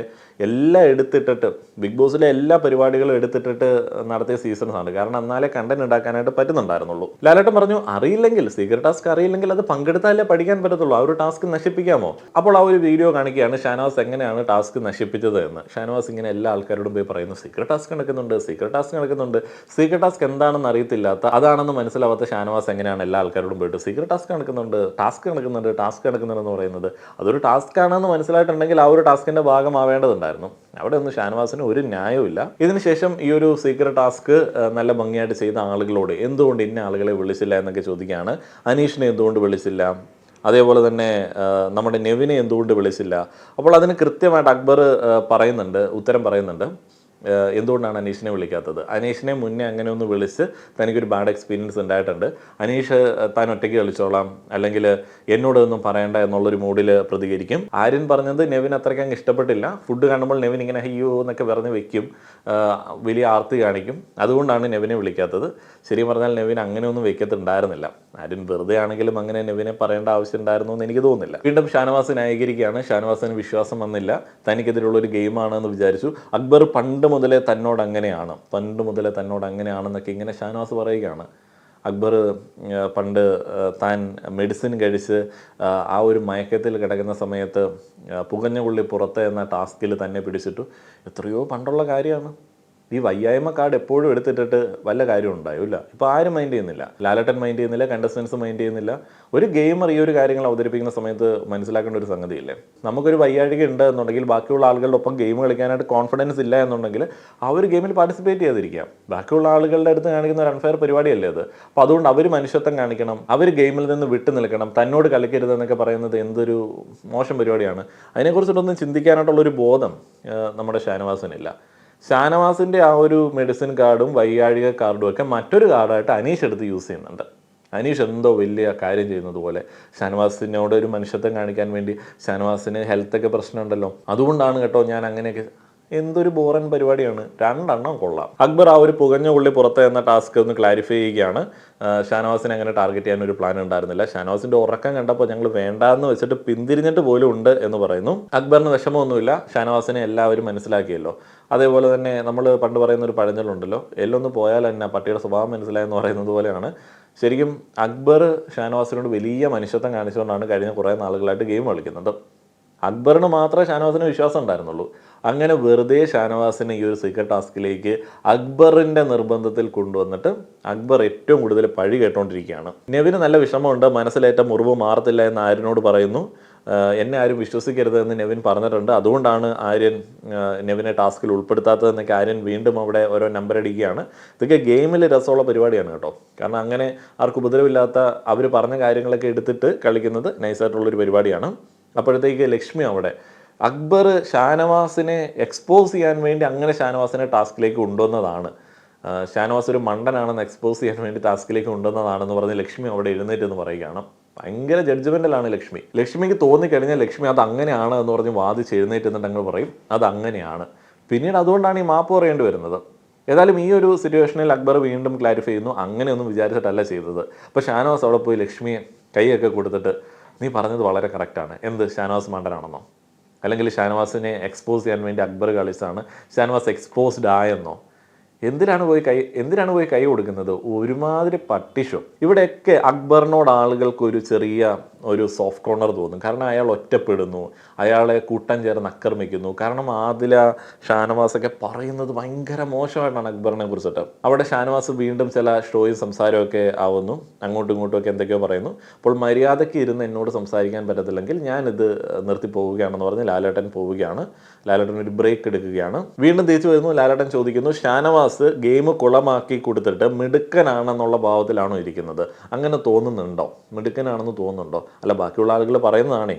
എല്ലാം എടുത്തിട്ടിട്ട്, ബിഗ് ബോസിലെ എല്ലാ പരിപാടികളും എടുത്തിട്ടിട്ട് നടത്തിയ സീസൺസാണ്. കാരണം എന്നാലേ കണ്ടന്റ് ഉണ്ടാക്കാനായിട്ട് പറ്റുന്നുണ്ടായിരുന്നുള്ളൂ. ലാലേട്ടൻ പറഞ്ഞു, അറിയില്ലെങ്കിൽ, സീക്രട്ട് ടാസ്ക് അറിയില്ലെങ്കിൽ അത് പങ്കെടുത്താലേ പഠിക്കാൻ പറ്റത്തുള്ളൂ, ആ ഒരു ടാസ്ക് നശിപ്പിക്കാമോ? അപ്പോൾ ആ ഒരു വീഡിയോ കാണിക്കുകയാണ് ഷാനവാസ് എങ്ങനെയാണ് ടാസ്ക് നശിപ്പിച്ചത് എന്ന്. ഷാനവാസ് ഇങ്ങനെ എല്ലാ ആൾക്കാരോടും പോയി പറയുന്നു, സീക്രട്ട് ടാസ്ക് നടക്കുന്നുണ്ട്, സീക്രട്ട് ടാസ്ക് എന്താണെന്ന് അറിയത്തില്ലാത്ത, അതാണെന്ന് മനസ്സിലാവാത്ത ഷാനവാസ് എങ്ങനെയാണ് എല്ലാ ആൾക്കാരോടും പോയിട്ട് സീക്രട്ട് ടാസ്ക് നടക്കുന്നുണ്ടെന്ന് പറയുന്നത്? അതൊരു ടാസ്ക് ആണെന്ന് മനസ്സിലായിട്ടുണ്ടെങ്കിൽ ആ ഒരു ടാസ്കിന്റെ ഭാഗമാവേണ്ടതുണ്ടായിരുന്നു. അവിടെ ഒന്നും ഷാനവാസിന് ഒരു ന്യായവും ഇല്ല. ഇതിനുശേഷം ഈ ഒരു സീക്രട്ട് ടാസ്ക് നല്ല ഭംഗിയായിട്ട് ചെയ്ത ആളുകളോട് എന്തുകൊണ്ട് ഇന്ന ആളുകളെ വിളിച്ചില്ല എന്നൊക്കെ ചോദിക്കുകയാണ്. അനീഷിനെ എന്തുകൊണ്ട് വിളിച്ചില്ല, അതേപോലെ തന്നെ നമ്മുടെ നെവിനെ എന്തുകൊണ്ട് വിളിച്ചില്ല? അപ്പോൾ അതിന് കൃത്യമായിട്ട് അക്ബർ ഉത്തരം പറയുന്നുണ്ട്. എന്തുകൊണ്ടാണ് അനീഷിനെ വിളിക്കാത്തത്? അനീഷിനെ മുന്നേ അങ്ങനെ ഒന്ന് വിളിച്ച് തനിക്കൊരു ബാഡ് എക്സ്പീരിയൻസ് ഉണ്ടായിട്ടുണ്ട്, അനീഷ് താൻ ഒറ്റയ്ക്ക് കളിച്ചോളാം അല്ലെങ്കിൽ എന്നോടൊന്നും പറയണ്ട എന്നുള്ളൊരു മൂഡിൽ പ്രതികരിക്കും. ആര്യൻ പറഞ്ഞത് നെവിൻ അത്രയ്ക്ക് അങ്ങ് ഇഷ്ടപ്പെട്ടില്ല. ഫുഡ് കാണുമ്പോൾ നെവിൻ ഇങ്ങനെ അയ്യോ എന്നൊക്കെ പറഞ്ഞ് വെക്കും, വലിയ ആർത്തി കാണിക്കും. അതുകൊണ്ടാണ് നെവിനെ വിളിക്കാത്തത്. ശരിക്കും പറഞ്ഞാൽ നെവിൻ അങ്ങനെയൊന്നും വെക്കത്തുണ്ടായിരുന്നില്ല. ആര്യൻ വെറുതെ ആണെങ്കിലും അങ്ങനെ നെവിനെ പറയേണ്ട ആവശ്യം ഉണ്ടായിരുന്നു എന്ന് എനിക്ക് തോന്നുന്നില്ല. വീണ്ടും ഷാനവാസ് ന്യായീകരിക്കുകയാണ്. ഷാനവാസിന് വിശ്വാസം വന്നില്ല, തനിക്കെതിരുള്ളൊരു ഗെയിമാണെന്ന് വിചാരിച്ചു. അക്ബർ പണ്ട് മുതലേ തന്നോട് അങ്ങനെയാണെന്നൊക്കെ ഇങ്ങനെ ഷാനവാസ് പറയുകയാണ്. അക്ബർ പണ്ട് താൻ മെഡിസിൻ കഴിച്ച് ആ ഒരു മയക്കത്തിൽ കിടക്കുന്ന സമയത്ത് പുകഞ്ഞ പുള്ളി പുറത്ത് എന്ന ടാസ്കിൽ തന്നെ പിടിച്ചിട്ടു. എത്രയോ പണ്ടുള്ള കാര്യമാണ്. ഈ വയ്യായ്മ കാർഡ് എപ്പോഴും എടുത്തിട്ടിട്ട് വല്ല കാര്യം ഉണ്ടായില്ല. ഇപ്പോൾ ആരും മൈൻഡ് ചെയ്യുന്നില്ല. ലാലേട്ടൻ മൈൻഡ് ചെയ്യുന്നില്ല, കണ്ടസ്റ്റൻസ് മൈൻഡ് ചെയ്യുന്നില്ല. ഒരു ഗെയിമർ ഈ ഒരു കാര്യങ്ങൾ അവതരിപ്പിക്കുന്ന സമയത്ത് മനസ്സിലാക്കേണ്ട ഒരു സംഗതിയില്ലേ, നമുക്കൊരു വയ്യാഴിക ഉണ്ട് എന്നുണ്ടെങ്കിൽ ബാക്കിയുള്ള ആളുകളുടെ ഒപ്പം ഗെയിം കളിക്കാനായിട്ട് കോൺഫിഡൻസ് ഇല്ല എന്നുണ്ടെങ്കിൽ ആ ഒരു ഗെയിമിൽ പാർട്ടിസിപ്പേറ്റ് ചെയ്യാതിരിക്കാം. ബാക്കിയുള്ള ആളുകളുടെ അടുത്ത് കാണിക്കുന്ന ഒരു അൺഫെയർ പരിപാടിയല്ലേ അത്. അപ്പോൾ അതുകൊണ്ട് അവർ മനുഷ്യത്വം കാണിക്കണം, അവർ ഗെയിമിൽ നിന്ന് വിട്ടു നിൽക്കണം, തന്നോട് കളിക്കരുതെന്നൊക്കെ പറയുന്നത് എന്തൊരു മോശം പരിപാടിയാണ്. അതിനെക്കുറിച്ചിട്ടൊന്നും ചിന്തിക്കാനായിട്ടുള്ളൊരു ബോധം നമ്മുടെ ഷാനവാസിനില്ല. ഷാനവാസിൻ്റെ ആ ഒരു മെഡിസിൻ കാർഡും വയ്യാഴിക കാർഡും ഒക്കെ മറ്റൊരു കാർഡായിട്ട് അനീഷ് എടുത്ത് യൂസ് ചെയ്യുന്നുണ്ട്. അനീഷ് എന്തോ വലിയ കാര്യം ചെയ്യുന്നത് പോലെ ഷാനവാസിനോട് ഒരു മനുഷ്യത്വം കാണിക്കാൻ വേണ്ടി, ഷാനവാസിന് ഹെൽത്തൊക്കെ പ്രശ്നമുണ്ടല്ലോ അതുകൊണ്ടാണ് കേട്ടോ ഞാൻ അങ്ങനെയൊക്കെ. എന്തൊരു ബോറൻ പരിപാടിയാണ്. രണ്ടെണ്ണം കൊള്ളാം. അക്ബർ ആ ഒരു പുകഞ്ഞ ഉള്ളി പുറത്ത് എന്ന ടാസ്ക് ഒന്ന് ക്ലാരിഫൈ ചെയ്യുകയാണ്. ഷാനവാസിനെ അങ്ങനെ ടാർഗറ്റ് ചെയ്യാൻ ഒരു പ്ലാൻ ഉണ്ടായിരുന്നില്ല. ഷാനവാസിൻ്റെ ഉറക്കം കണ്ടപ്പോൾ ഞങ്ങൾ വേണ്ടാന്ന് വെച്ചിട്ട് പിന്തിരിഞ്ഞിട്ട് പോലും ഉണ്ട് എന്ന് പറയുന്നു. അക്ബറിന് വിഷമമൊന്നുമില്ല, ഷാനവാസിനെ എല്ലാവരും മനസ്സിലാക്കിയല്ലോ. അതേപോലെ തന്നെ നമ്മൾ പണ്ട് പറയുന്ന ഒരു പഴഞ്ചൊല്ലുണ്ടല്ലോ, എല്ലൊന്ന് പോയാൽ തന്നെ പട്ടിയുടെ സ്വഭാവം മനസ്സിലായെന്ന് പറയുന്നത് പോലെയാണ്. ശരിക്കും അക്ബർ ഷാനവാസിനോട് വലിയ മനുഷ്യത്വം കാണിച്ചുകൊണ്ടാണ് കഴിഞ്ഞ കുറേ നാളുകളായിട്ട് ഗെയിം കളിക്കുന്നത്. അക്ബറിന് മാത്രമേ ഷാനവാസിന് വിശ്വാസം ഉണ്ടായിരുന്നുള്ളൂ. അങ്ങനെ വെറുതെ ഷാനവാസിനെ ഈ ഒരു സീക്രട്ട് ടാസ്കിലേക്ക് അക്ബറിൻ്റെ നിർബന്ധത്തിൽ കൊണ്ടുവന്നിട്ട് അക്ബർ ഏറ്റവും കൂടുതൽ പഴി കേട്ടോണ്ടിരിക്കുകയാണ്. നെവിന് നല്ല വിഷമമുണ്ട്, മനസ്സിലേറ്റ മുറിവ് മാറത്തില്ല എന്ന് ആര്യനോട് പറയുന്നു. എന്നെ ആരും വിശ്വസിക്കരുതെന്ന് നെവിൻ പറഞ്ഞിട്ടുണ്ട്, അതുകൊണ്ടാണ് ആര്യൻ നെവിനെ ടാസ്കിൽ ഉൾപ്പെടുത്താത്തതെന്നൊക്കെ ആര്യൻ വീണ്ടും അവിടെ ഓരോ നമ്പർ അടിക്കുകയാണ്. ഇതൊക്കെ ഗെയിമിൽ രസമുള്ള പരിപാടിയാണ് കേട്ടോ. കാരണം അങ്ങനെ ആർക്കും ഉപദ്രവമില്ലാത്ത അവർ പറഞ്ഞ കാര്യങ്ങളൊക്കെ എടുത്തിട്ട് കളിക്കുന്നത് നൈസായിട്ടുള്ളൊരു പരിപാടിയാണ്. അപ്പോഴത്തേക്ക് ലക്ഷ്മി അവിടെ അക്ബർ ഷാനവാസിനെ എക്സ്പോസ് ചെയ്യാൻ വേണ്ടി അങ്ങനെ ഷാനവാസിനെ ടാസ്കിലേക്ക് കൊണ്ടുവന്നതാണ്, ഷാനവാസ് ഒരു മണ്ടനാണെന്ന് എക്സ്പോസ് ചെയ്യാൻ വേണ്ടി ടാസ്കിലേക്ക് കൊണ്ടുവന്നതാണെന്ന് പറഞ്ഞ് ലക്ഷ്മി അവിടെ എഴുന്നേറ്റ് എന്ന് പറയുകയാണ്. ഭയങ്കര ജഡ്ജ്മെൻ്റലാണ് ലക്ഷ്മി. ലക്ഷ്മിക്ക് തോന്നിക്കഴിഞ്ഞാൽ ലക്ഷ്മി അത് അങ്ങനെയാണ് എന്ന് പറഞ്ഞ് വാദിച്ച് എഴുന്നേറ്റ് എന്നിട്ട് അങ്ങ് പറയും അത് അങ്ങനെയാണ്. പിന്നീട് അതുകൊണ്ടാണ് ഈ മാപ്പ് പറയേണ്ടി വരുന്നത്. ഏതായാലും ഈ ഒരു സിറ്റുവേഷനിൽ അക്ബർ വീണ്ടും ക്ലാരിഫൈ ചെയ്യുന്നു, അങ്ങനെയൊന്നും വിചാരിച്ചിട്ടല്ല ചെയ്തത്. അപ്പോൾ ഷാനവാസ് അവിടെ പോയി ലക്ഷ്മിയെ കൈയൊക്കെ കൊടുത്തിട്ട് നീ പറഞ്ഞത് വളരെ കറക്റ്റാണ്, എന്ത് ഷാനവാസ് മണ്ടനാണെന്നോ, അല്ലെങ്കിൽ ഷാനവാസിനെ എക്സ്പോസ് ചെയ്യാൻ വേണ്ടി അക്ബർ കളിച്ചാണ്, ഷാനവാസ് എക്സ്പോസ്ഡ് ആയെന്നോ, എന്തിനാണ് പോയി കൈ കൊടുക്കുന്നത്? ഒരുമാതിരി പട്ടിഷോ. ഇവിടെയൊക്കെ അക്ബറിനോട് ആളുകൾക്ക് ഒരു ചെറിയ ഒരു സോഫ്റ്റ് കോർണർ തോന്നും. കാരണം അയാൾ ഒറ്റപ്പെടുന്നു, അയാളെ കൂട്ടം ചേർന്ന് ആക്രമിക്കുന്നു. കാരണം ആദില ഷാനവാസൊക്കെ പറയുന്നത് ഭയങ്കര മോശമായിട്ടാണ് അക്ബറിനെ കുറിച്ചിട്ട്. അവിടെ ഷാനവാസ് വീണ്ടും ചില ഷോയും സംസാരമൊക്കെ ആവുന്നു, അങ്ങോട്ടും ഇങ്ങോട്ടും ഒക്കെ എന്തൊക്കെയോ പറയുന്നു. അപ്പോൾ മര്യാദയ്ക്ക് ഇരുന്ന് എന്നോട് സംസാരിക്കാൻ പറ്റത്തില്ലെങ്കിൽ ഞാനിത് നിർത്തി പോവുകയാണെന്ന് പറഞ്ഞ് ലാലേട്ടൻ പോവുകയാണ്. ലാലേട്ടൻ ഒരു ബ്രേക്ക് എടുക്കുകയാണ്. വീണ്ടും തിരിച്ചു വരുന്നു. ലാലേട്ടൻ ചോദിക്കുന്നു, ഷാനവാസ് ഗെയിം കുളമാക്കി കൊടുത്തിട്ട് മിടുക്കനാണെന്നുള്ള ഭാവത്തിലാണോ ഇരിക്കുന്നത്? അങ്ങനെ തോന്നുന്നുണ്ടോ? മിടുക്കനാണെന്ന് തോന്നുന്നുണ്ടോ? അല്ല, ബാക്കിയുള്ള ആളുകൾ പറയുന്നതാണേ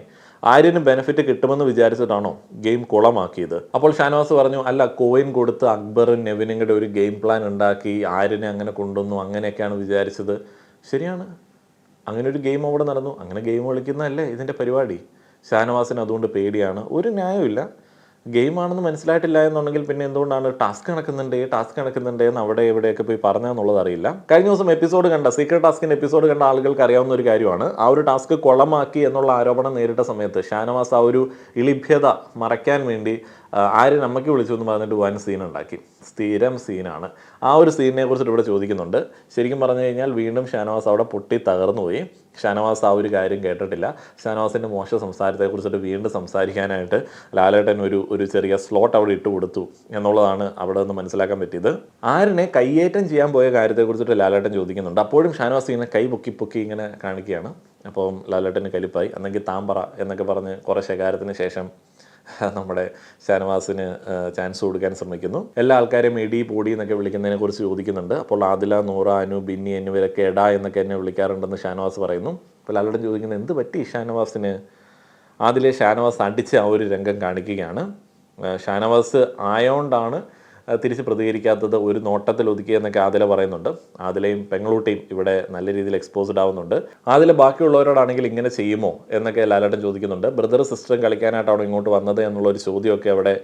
ആര്യന് ബെനിഫിറ്റ് കിട്ടുമെന്ന് വിചാരിച്ചിട്ടാണോ ഗെയിം കുളമാക്കിയത്? അപ്പോൾ ഷാനവാസ് പറഞ്ഞു, അല്ല, കോയിൻ കൊടുത്ത് അക്ബറും നെവിനും കൂടെ ഒരു ഗെയിം പ്ലാൻ ഉണ്ടാക്കി ആര്യനെ അങ്ങനെ കൊണ്ടുവന്നു, അങ്ങനെയൊക്കെയാണ് വിചാരിച്ചത്. ശരിയാണ്, അങ്ങനെ ഒരു ഗെയിം അവിടെ നടന്നു. അങ്ങനെ ഗെയിം കളിക്കുന്നതല്ലേ ഇതിൻ്റെ പരിപാടി. ഷാനവാസിന് അതുകൊണ്ട് പേടിയാണ്. ഒരു ന്യായമില്ല. ഗെയിമാണെന്ന് മനസ്സിലായിട്ടില്ല എന്നുണ്ടെങ്കിൽ പിന്നെ എന്തുകൊണ്ടാണ് ടാസ്ക് നടക്കുന്നുണ്ട് എന്ന് അവിടെ എവിടെയൊക്കെ പോയി പറഞ്ഞതെന്നുള്ളത് അറിയില്ല. കഴിഞ്ഞ ദിവസം എപ്പിസോഡ് കണ്ട സീക്രട്ട് ടാസ്കിൻ്റെ എപ്പിസോഡ് കണ്ട ആളുകൾക്ക് അറിയാവുന്ന ഒരു കാര്യമാണ്, ആ ഒരു ടാസ്ക് കൊളമാക്കി എന്നുള്ള ആരോപണം നേരിട്ട സമയത്ത് ഷാനവാസ് ആ ഒരു ഇളിഭ്യത മറയ്ക്കാൻ വേണ്ടി ആര്യൻ അമ്മയ്ക്ക് വിളിച്ചു എന്ന് പറഞ്ഞിട്ട് വൻ സീൻ ഉണ്ടാക്കി. സ്ഥിരം സീനാണ്. ആ ഒരു സീനിനെ കുറിച്ചിട്ട് ഇവിടെ ചോദിക്കുന്നുണ്ട്. ശരിക്കും പറഞ്ഞു കഴിഞ്ഞാൽ വീണ്ടും ഷാനവാസ് അവിടെ പൊട്ടി തകർന്നു പോയി. ഷാനവാസ് ആ ഒരു കാര്യം കേട്ടിട്ടില്ല. ഷാനവാസിൻ്റെ മോശം സംസാരത്തെക്കുറിച്ചിട്ട് വീണ്ടും സംസാരിക്കാനായിട്ട് ലാലേട്ടൻ ഒരു ചെറിയ സ്ലോട്ട് അവിടെ ഇട്ട് കൊടുത്തു എന്നുള്ളതാണ് അവിടെ നിന്ന് മനസ്സിലാക്കാൻ പറ്റിയത്. ആര്യനെ കയ്യേറ്റം ചെയ്യാൻ പോയ കാര്യത്തെക്കുറിച്ചിട്ട് ലാലേട്ടൻ ചോദിക്കുന്നുണ്ട്. അപ്പോഴും ഷാനവാസ് ഇങ്ങനെ കൈ പൊക്കി ഇങ്ങനെ കാണിക്കുകയാണ്. അപ്പം ലാലേട്ടന് കലിപ്പായി. അന്നെങ്കിൽ താമ്പറ എന്നൊക്കെ പറഞ്ഞ് കുറേ ശകാരത്തിന് ശേഷം നമ്മുടെ ഷാനവാസിന് ചാൻസ് കൊടുക്കാൻ ശ്രമിക്കുന്നു. എല്ലാ ആൾക്കാരെയും എടി പൊടി എന്നൊക്കെ വിളിക്കുന്നതിനെ കുറിച്ച് ചോദിക്കുന്നുണ്ട്. അപ്പോൾ ആദില, നൂറ, അനു, ബിന്നി എന്നിവരൊക്കെ എടാ എന്നൊക്കെ എന്നെ വിളിക്കാറുണ്ടെന്ന് ഷാനവാസ് പറയുന്നു. അപ്പോൾ ലാലേട്ടൻ ചോദിക്കുന്നത് എന്ത് പറ്റി ഷാനവാസിന്? ആദിലെ ഷാനവാസ് അടിച്ച് ആ ഒരു രംഗം കാണിക്കുകയാണ്. ഷാനവാസ് ആയോണ്ടാണ് തിരിച്ച് പ്രതികരിക്കാത്തത് ഒരു നോട്ടത്തിൽ ഒതുക്കിയെന്നൊക്കെ ആദില പറയുന്നുണ്ട്. ആദിലയും പെങ്ങളൂട്ടിയും ഇവിടെ നല്ല രീതിയിൽ എക്സ്പോസ്ഡ് ആവുന്നുണ്ട്. ആദില ബാക്കിയുള്ളവരോടാണെങ്കിൽ ഇങ്ങനെ ചെയ്യുമോ എന്നൊക്കെ ലാലേട്ടൻ ചോദിക്കുന്നുണ്ട്. ബ്രദർ സിസ്റ്ററും കളിക്കാനായിട്ടാണ് ഇങ്ങോട്ട് വന്നത് എന്നുള്ളൊരു ചോദ്യമൊക്കെ അവിടെ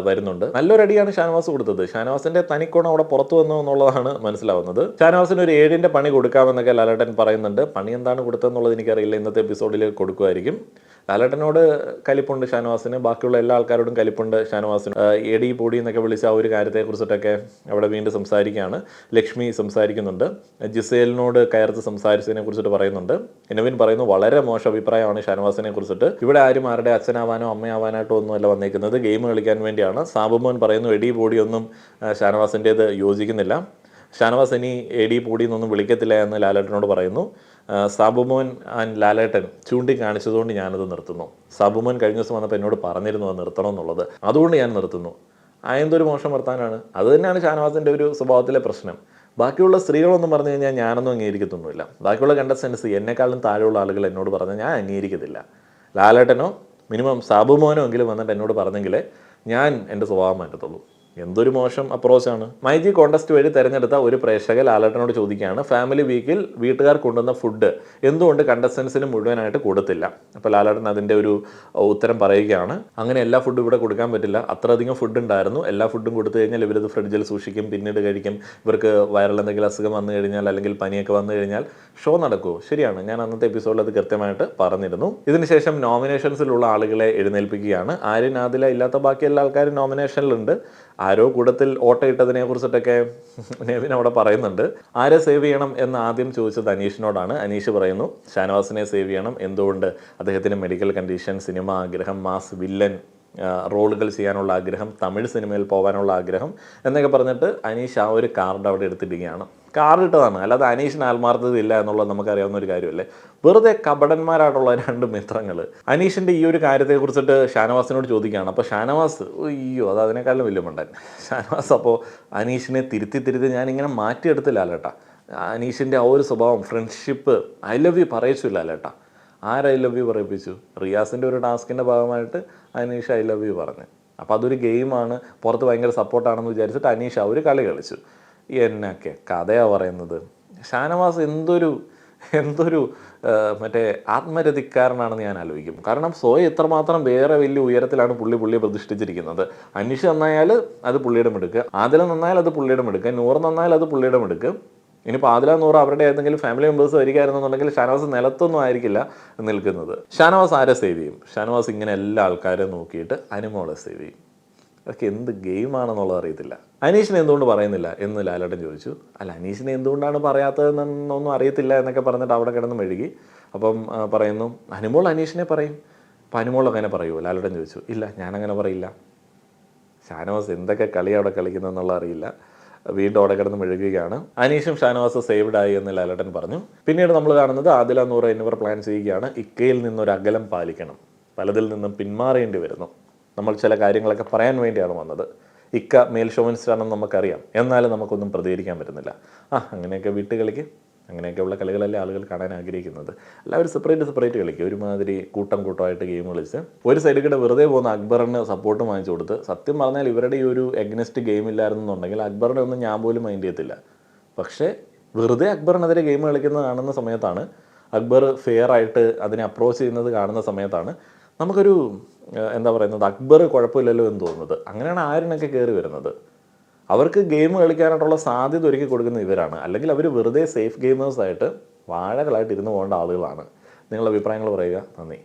വരുന്നുണ്ട്. നല്ലൊരടിയാണ് ഷാനവാസ് കൊടുത്തത്. ഷാനവാസിന്റെ തനിക്കോണം അവിടെ പുറത്തു വന്നു എന്നുള്ളതാണ് മനസ്സിലാവുന്നത്. ഷാനവാസിന് ഒരു 7ന്റെ പണി കൊടുക്കാമെന്നൊക്കെ ലാലേട്ടൻ പറയുന്നുണ്ട്. പണി എന്താണ് കൊടുത്തതെന്നുള്ളത് എനിക്കറിയില്ല. ഇന്നത്തെ എപ്പിസോഡിൽ കൊടുക്കുമായിരിക്കും. ലാലേട്ടനോട് കലിപ്പുണ്ട് ഷാനവാസിന്, ബാക്കിയുള്ള എല്ലാ ആൾക്കാരോടും കലിപ്പുണ്ട് ഷാനവാസിന്. എടി പൊടി എന്നൊക്കെ വിളിച്ച ആ ഒരു കാര്യത്തെക്കുറിച്ചിട്ടൊക്കെ അവിടെ വീണ്ടും സംസാരിക്കുകയാണ്. ലക്ഷ്മി സംസാരിക്കുന്നുണ്ട്. ജിസേലിനോട് കയർത്ത് സംസാരിച്ചതിനെ കുറിച്ചിട്ട് പറയുന്നുണ്ട്. നവീൻ പറയുന്നു വളരെ മോശം അഭിപ്രായമാണ് ഷാനവാസിനെ കുറിച്ചിട്ട്. ഇവിടെ ആരും ആരുടെ അച്ഛനാവാനോ അമ്മയാവാനായിട്ടോ ഒന്നുമല്ല വന്നേക്കുന്നത്, ഗെയിം കളിക്കാൻ വേണ്ടിയാണ്. സാബുമോൻ പറയുന്നു എടി പൊടിയൊന്നും ഷാനവാസിൻ്റേത് യോജിക്കുന്നില്ല. ഷാനവാസ് ഇനി എടി പൊടി എന്നൊന്നും വിളിക്കത്തില്ല എന്ന് ലാലേട്ടനോട് പറയുന്നു. സാബുമോൻ ആൻഡ് ലാലേട്ടൻ ചൂണ്ടിക്കാണിച്ചതുകൊണ്ട് ഞാനത് നിർത്തുന്നു. സാബുമോൻ കഴിഞ്ഞ ദിവസം വന്നപ്പോൾ എന്നോട് പറഞ്ഞിരുന്നു അത് നിർത്തണം എന്നുള്ളത്, അതുകൊണ്ട് ഞാൻ നിർത്തുന്നു. എന്തൊരു മോശം വർത്താനാണ്. അത് തന്നെയാണ് ഷാനവാസിൻ്റെ ഒരു സ്വഭാവത്തിലെ പ്രശ്നം. ബാക്കിയുള്ള സ്ത്രീകളൊന്നും പറഞ്ഞു കഴിഞ്ഞാൽ ഞാനൊന്നും അംഗീകരിക്കത്തൊന്നുമില്ല. ബാക്കിയുള്ള കണ്ടസ്റ്റൻസ് എന്നെക്കാളും താഴെയുള്ള ആളുകൾ എന്നോട് പറഞ്ഞാൽ ഞാൻ അംഗീകരിക്കത്തില്ല. ലാലേട്ടനോ മിനിമം സാബുമോനോ എങ്കിലും വന്നിട്ട് എന്നോട് പറഞ്ഞെങ്കിൽ ഞാൻ എൻ്റെ സ്വഭാവം മാറ്റത്തുള്ളൂ. എന്തൊരു മോശം അപ്രോച്ചാണ്. മൈജി കോണ്ടസ്റ്റ് വഴി തിരഞ്ഞെടുത്ത ഒരു പ്രേക്ഷകൻ ലാലേട്ടനോട് ചോദിക്കുകയാണ്, ഫാമിലി വീക്കിൽ വീട്ടുകാർ കൊണ്ടുവന്ന ഫുഡ് എന്തുകൊണ്ട് കണ്ടസ്റ്റൻസിന് മുഴുവനായിട്ട് കൊടുത്തില്ല? അപ്പോൾ ലാലേട്ടൻ അതിൻ്റെ ഒരു ഉത്തരം പറയുകയാണ്, അങ്ങനെ എല്ലാ ഫുഡും ഇവിടെ കൊടുക്കാൻ പറ്റില്ല, അത്രയധികം ഫുഡ് ഉണ്ടായിരുന്നു. എല്ലാ ഫുഡും കൊടുത്തു കഴിഞ്ഞാൽ ഇവരത് ഫ്രിഡ്ജിൽ സൂക്ഷിക്കും, പിന്നീട് കഴിക്കും. ഇവർക്ക് വൈറൽ എന്തെങ്കിലും അസുഖം വന്നു കഴിഞ്ഞാൽ അല്ലെങ്കിൽ പനിയൊക്കെ വന്നു കഴിഞ്ഞാൽ ഷോ നടക്കുമോ? ശരിയാണ്, ഞാൻ അന്നത്തെ എപ്പിസോഡിൽ അത് കൃത്യമായിട്ട് പറഞ്ഞിരുന്നു. ഇതിനുശേഷം നോമിനേഷൻസിലുള്ള ആളുകളെ എഴുന്നേൽപ്പിക്കുകയാണ്. ആര്യൻ ആദില ഇല്ലാത്ത ബാക്കി എല്ലാ ആൾക്കാരും നോമിനേഷനിലുണ്ട്. ആരോ കൂടത്തിൽ ഓട്ടയിട്ടതിനെ കുറിച്ചിട്ടൊക്കെ നെവിൻ അവിടെ പറയുന്നുണ്ട്. ആരെ സേവ് ചെയ്യണം എന്ന് ആദ്യം ചോദിച്ചത് അനീഷിനോടാണ്. അനീഷ് പറയുന്നു ഷാനവാസിനെ സേവ് ചെയ്യണം. എന്തുകൊണ്ട്? അദ്ദേഹത്തിന് മെഡിക്കൽ കണ്ടീഷൻ, സിനിമ ആഗ്രഹം, മാസ് വില്ലൻ റോളുകൾ ചെയ്യാനുള്ള ആഗ്രഹം, തമിഴ് സിനിമയിൽ പോകാനുള്ള ആഗ്രഹം എന്നൊക്കെ പറഞ്ഞിട്ട് അനീഷ് ആ ഒരു കാർഡ് അവിടെ എടുത്തിരിക്കുകയാണ്. കാർഡ് ഇട്ടതാണ്, അല്ലാതെ അനീഷിന് ആത്മാർത്ഥത ഇല്ല എന്നുള്ളത് നമുക്കറിയാവുന്ന ഒരു കാര്യമല്ലേ. വെറുതെ കപടന്മാരായിട്ടുള്ള 2 മിത്രങ്ങൾ അനീഷിൻ്റെ ഈ ഒരു കാര്യത്തെക്കുറിച്ചിട്ട് ഷാനവാസിനോട് ചോദിക്കുകയാണ്. അപ്പോൾ ഷാനവാസ് അയ്യോ അത് അതിനേക്കാളും വലിയ മണ്ടൻ ഷാനവാസ്. അപ്പോൾ അനീഷിനെ തിരുത്തി ഞാനിങ്ങനെ മാറ്റിയെടുത്തില്ല അല്ലേട്ടാ. അനീഷിൻ്റെ ആ ഒരു സ്വഭാവം, ഫ്രണ്ട്ഷിപ്പ്, ഐ ലവ് യു പറയിച്ചില്ല അല്ലേട്ടാ. ആര് ഐ ലവ് യു പറയിപ്പിച്ചു? റിയാസിൻ്റെ ഒരു ടാസ്കിൻ്റെ ഭാഗമായിട്ട് അനീഷ് ഐ ലവ് യു പറഞ്ഞു. അപ്പോൾ അതൊരു ഗെയിമാണ്, പുറത്ത് ഭയങ്കര സപ്പോർട്ടാണെന്ന് വിചാരിച്ചിട്ട് അനീഷ് ആ ഒരു കളി കളിച്ചു. എന്നൊക്കെ കഥയാണ് പറയുന്നത്. ഷാനവാസ് എന്തൊരു മറ്റേ ആത്മരതിക്കാരനാണെന്ന് ഞാൻ ആലോചിക്കും. കാരണം സോയ ഇത്രമാത്രം വേറെ വലിയ ഉയരത്തിലാണ് പുള്ളിയെ പ്രതിഷ്ഠിച്ചിരിക്കുന്നത്. അനീഷ് നന്നായാൽ അത് പുള്ളിയുടെ മിടുക്ക്, ആദില നന്നായാൽ അത് പുള്ളിയുടെ മിടുക്ക്, നൂറ് നന്നായാൽ അത് പുള്ളിയുടെ മിടുക്ക്. ഇനിയിപ്പോൾ ആദില നൂറ് അവരുടെ ഏതെങ്കിലും ഫാമിലി മെമ്പേഴ്സ് വരികയായിരുന്നുണ്ടെങ്കിൽ ഷാനവാസ് നിലത്തൊന്നും ആയിരിക്കില്ല നിൽക്കുന്നത്. ഷാനവാസ് ആരെ സേവ് ചെയ്യും? ഷാനവാസ് ഇങ്ങനെ എല്ലാ ആൾക്കാരെയും നോക്കിയിട്ട് അനുമോളെ സേവ് ചെയ്യും. അതൊക്കെ എന്ത് ഗെയിമാണെന്നുള്ളത് അറിയത്തില്ല. അനീഷിനെ എന്തുകൊണ്ട് പറയുന്നില്ല എന്ന് ലാലേട്ടൻ ചോദിച്ചു. അല്ല, അനീഷിനെ എന്തുകൊണ്ടാണ് പറയാത്തതെന്നൊന്നും അറിയത്തില്ല എന്നൊക്കെ പറഞ്ഞിട്ട് അവിടെ കിടന്ന് മെഴുകി. അപ്പം പറയുന്നു അനുമോൾ അനീഷിനെ പറയും. അപ്പം അനുമോൾ അങ്ങനെ പറയുമോ? ലാലേട്ടൻ ചോദിച്ചു. ഇല്ല, ഞാനങ്ങനെ പറയില്ല. ഷാനവാസ് എന്തൊക്കെ കളി അവിടെ കളിക്കുന്നതെന്നുള്ള അറിയില്ല. വീണ്ടും അവിടെ കിടന്ന് മെഴുകുകയാണ്. അനീഷും ഷാനവാസ് സേവ്ഡായി എന്ന് ലാലേട്ടൻ പറഞ്ഞു. പിന്നീട് നമ്മൾ കാണുന്നത് ആദില, നൂറ് എന്നിവർ പ്ലാൻ ചെയ്യുകയാണ്. ഇക്കയിൽ നിന്നൊരു അകലം പാലിക്കണം, പലതിൽ നിന്നും പിന്മാറേണ്ടി വരുന്നു. നമ്മൾ ചില കാര്യങ്ങളൊക്കെ പറയാൻ വേണ്ടിയാണ് വന്നത്. ഇക്ക മേൽ ഷോവനിസ്റ്റാണെന്ന് നമുക്കറിയാം, എന്നാലും നമുക്കൊന്നും പ്രതികരിക്കാൻ പറ്റുന്നില്ല. അങ്ങനെയൊക്കെ വീട്ടുകളിക്ക് അങ്ങനെയൊക്കെയുള്ള കളികളല്ലേ ആളുകൾ കാണാൻ ആഗ്രഹിക്കുന്നത്. എല്ലാവരും സെപ്പറേറ്റ് കളിക്കുക. ഒരുമാതിരി കൂട്ടമായിട്ട് ഗെയിം കളിച്ച് ഒരു സൈഡിൽ കൂടെ വെറുതെ പോകുന്ന അക്ബറിന് സപ്പോർട്ട് വാങ്ങിച്ചു കൊടുത്ത്, സത്യം പറഞ്ഞാൽ ഇവരുടെ ഈ ഒരു എഗ്നസ്റ്റ് ഗെയിം ഇല്ലായിരുന്നുണ്ടെങ്കിൽ അക്ബറിനെ ഒന്നും ഞാൻ പോലും മൈൻഡ് ചെയ്യത്തില്ല. പക്ഷേ വെറുതെ അക്ബറിനെതിരെ ഗെയിം കളിക്കുന്നത് കാണുന്ന സമയത്താണ്, അക്ബർ ഫെയർ ആയിട്ട് അതിനെ അപ്രോച്ച് ചെയ്യുന്നത് കാണുന്ന സമയത്താണ് നമുക്കൊരു എന്താ പറയുന്നത്, അക്ബർ കുഴപ്പമില്ലല്ലോ എന്ന് തോന്നുന്നത്. അങ്ങനെയാണ് ആരിനൊക്കെ കയറി വരുന്നത്. അവർക്ക് ഗെയിം കളിക്കാനായിട്ടുള്ള സാധ്യത ഒരുക്കി കൊടുക്കുന്ന ഇവരാണ്. അല്ലെങ്കിൽ അവർ വെറുതെ സേഫ് ഗെയിമേഴ്സായിട്ട് വാഴകളായിട്ട് ഇരുന്ന് പോകേണ്ട ആളുകളാണ്. നിങ്ങളുടെ അഭിപ്രായങ്ങൾ പറയുക. നന്ദി.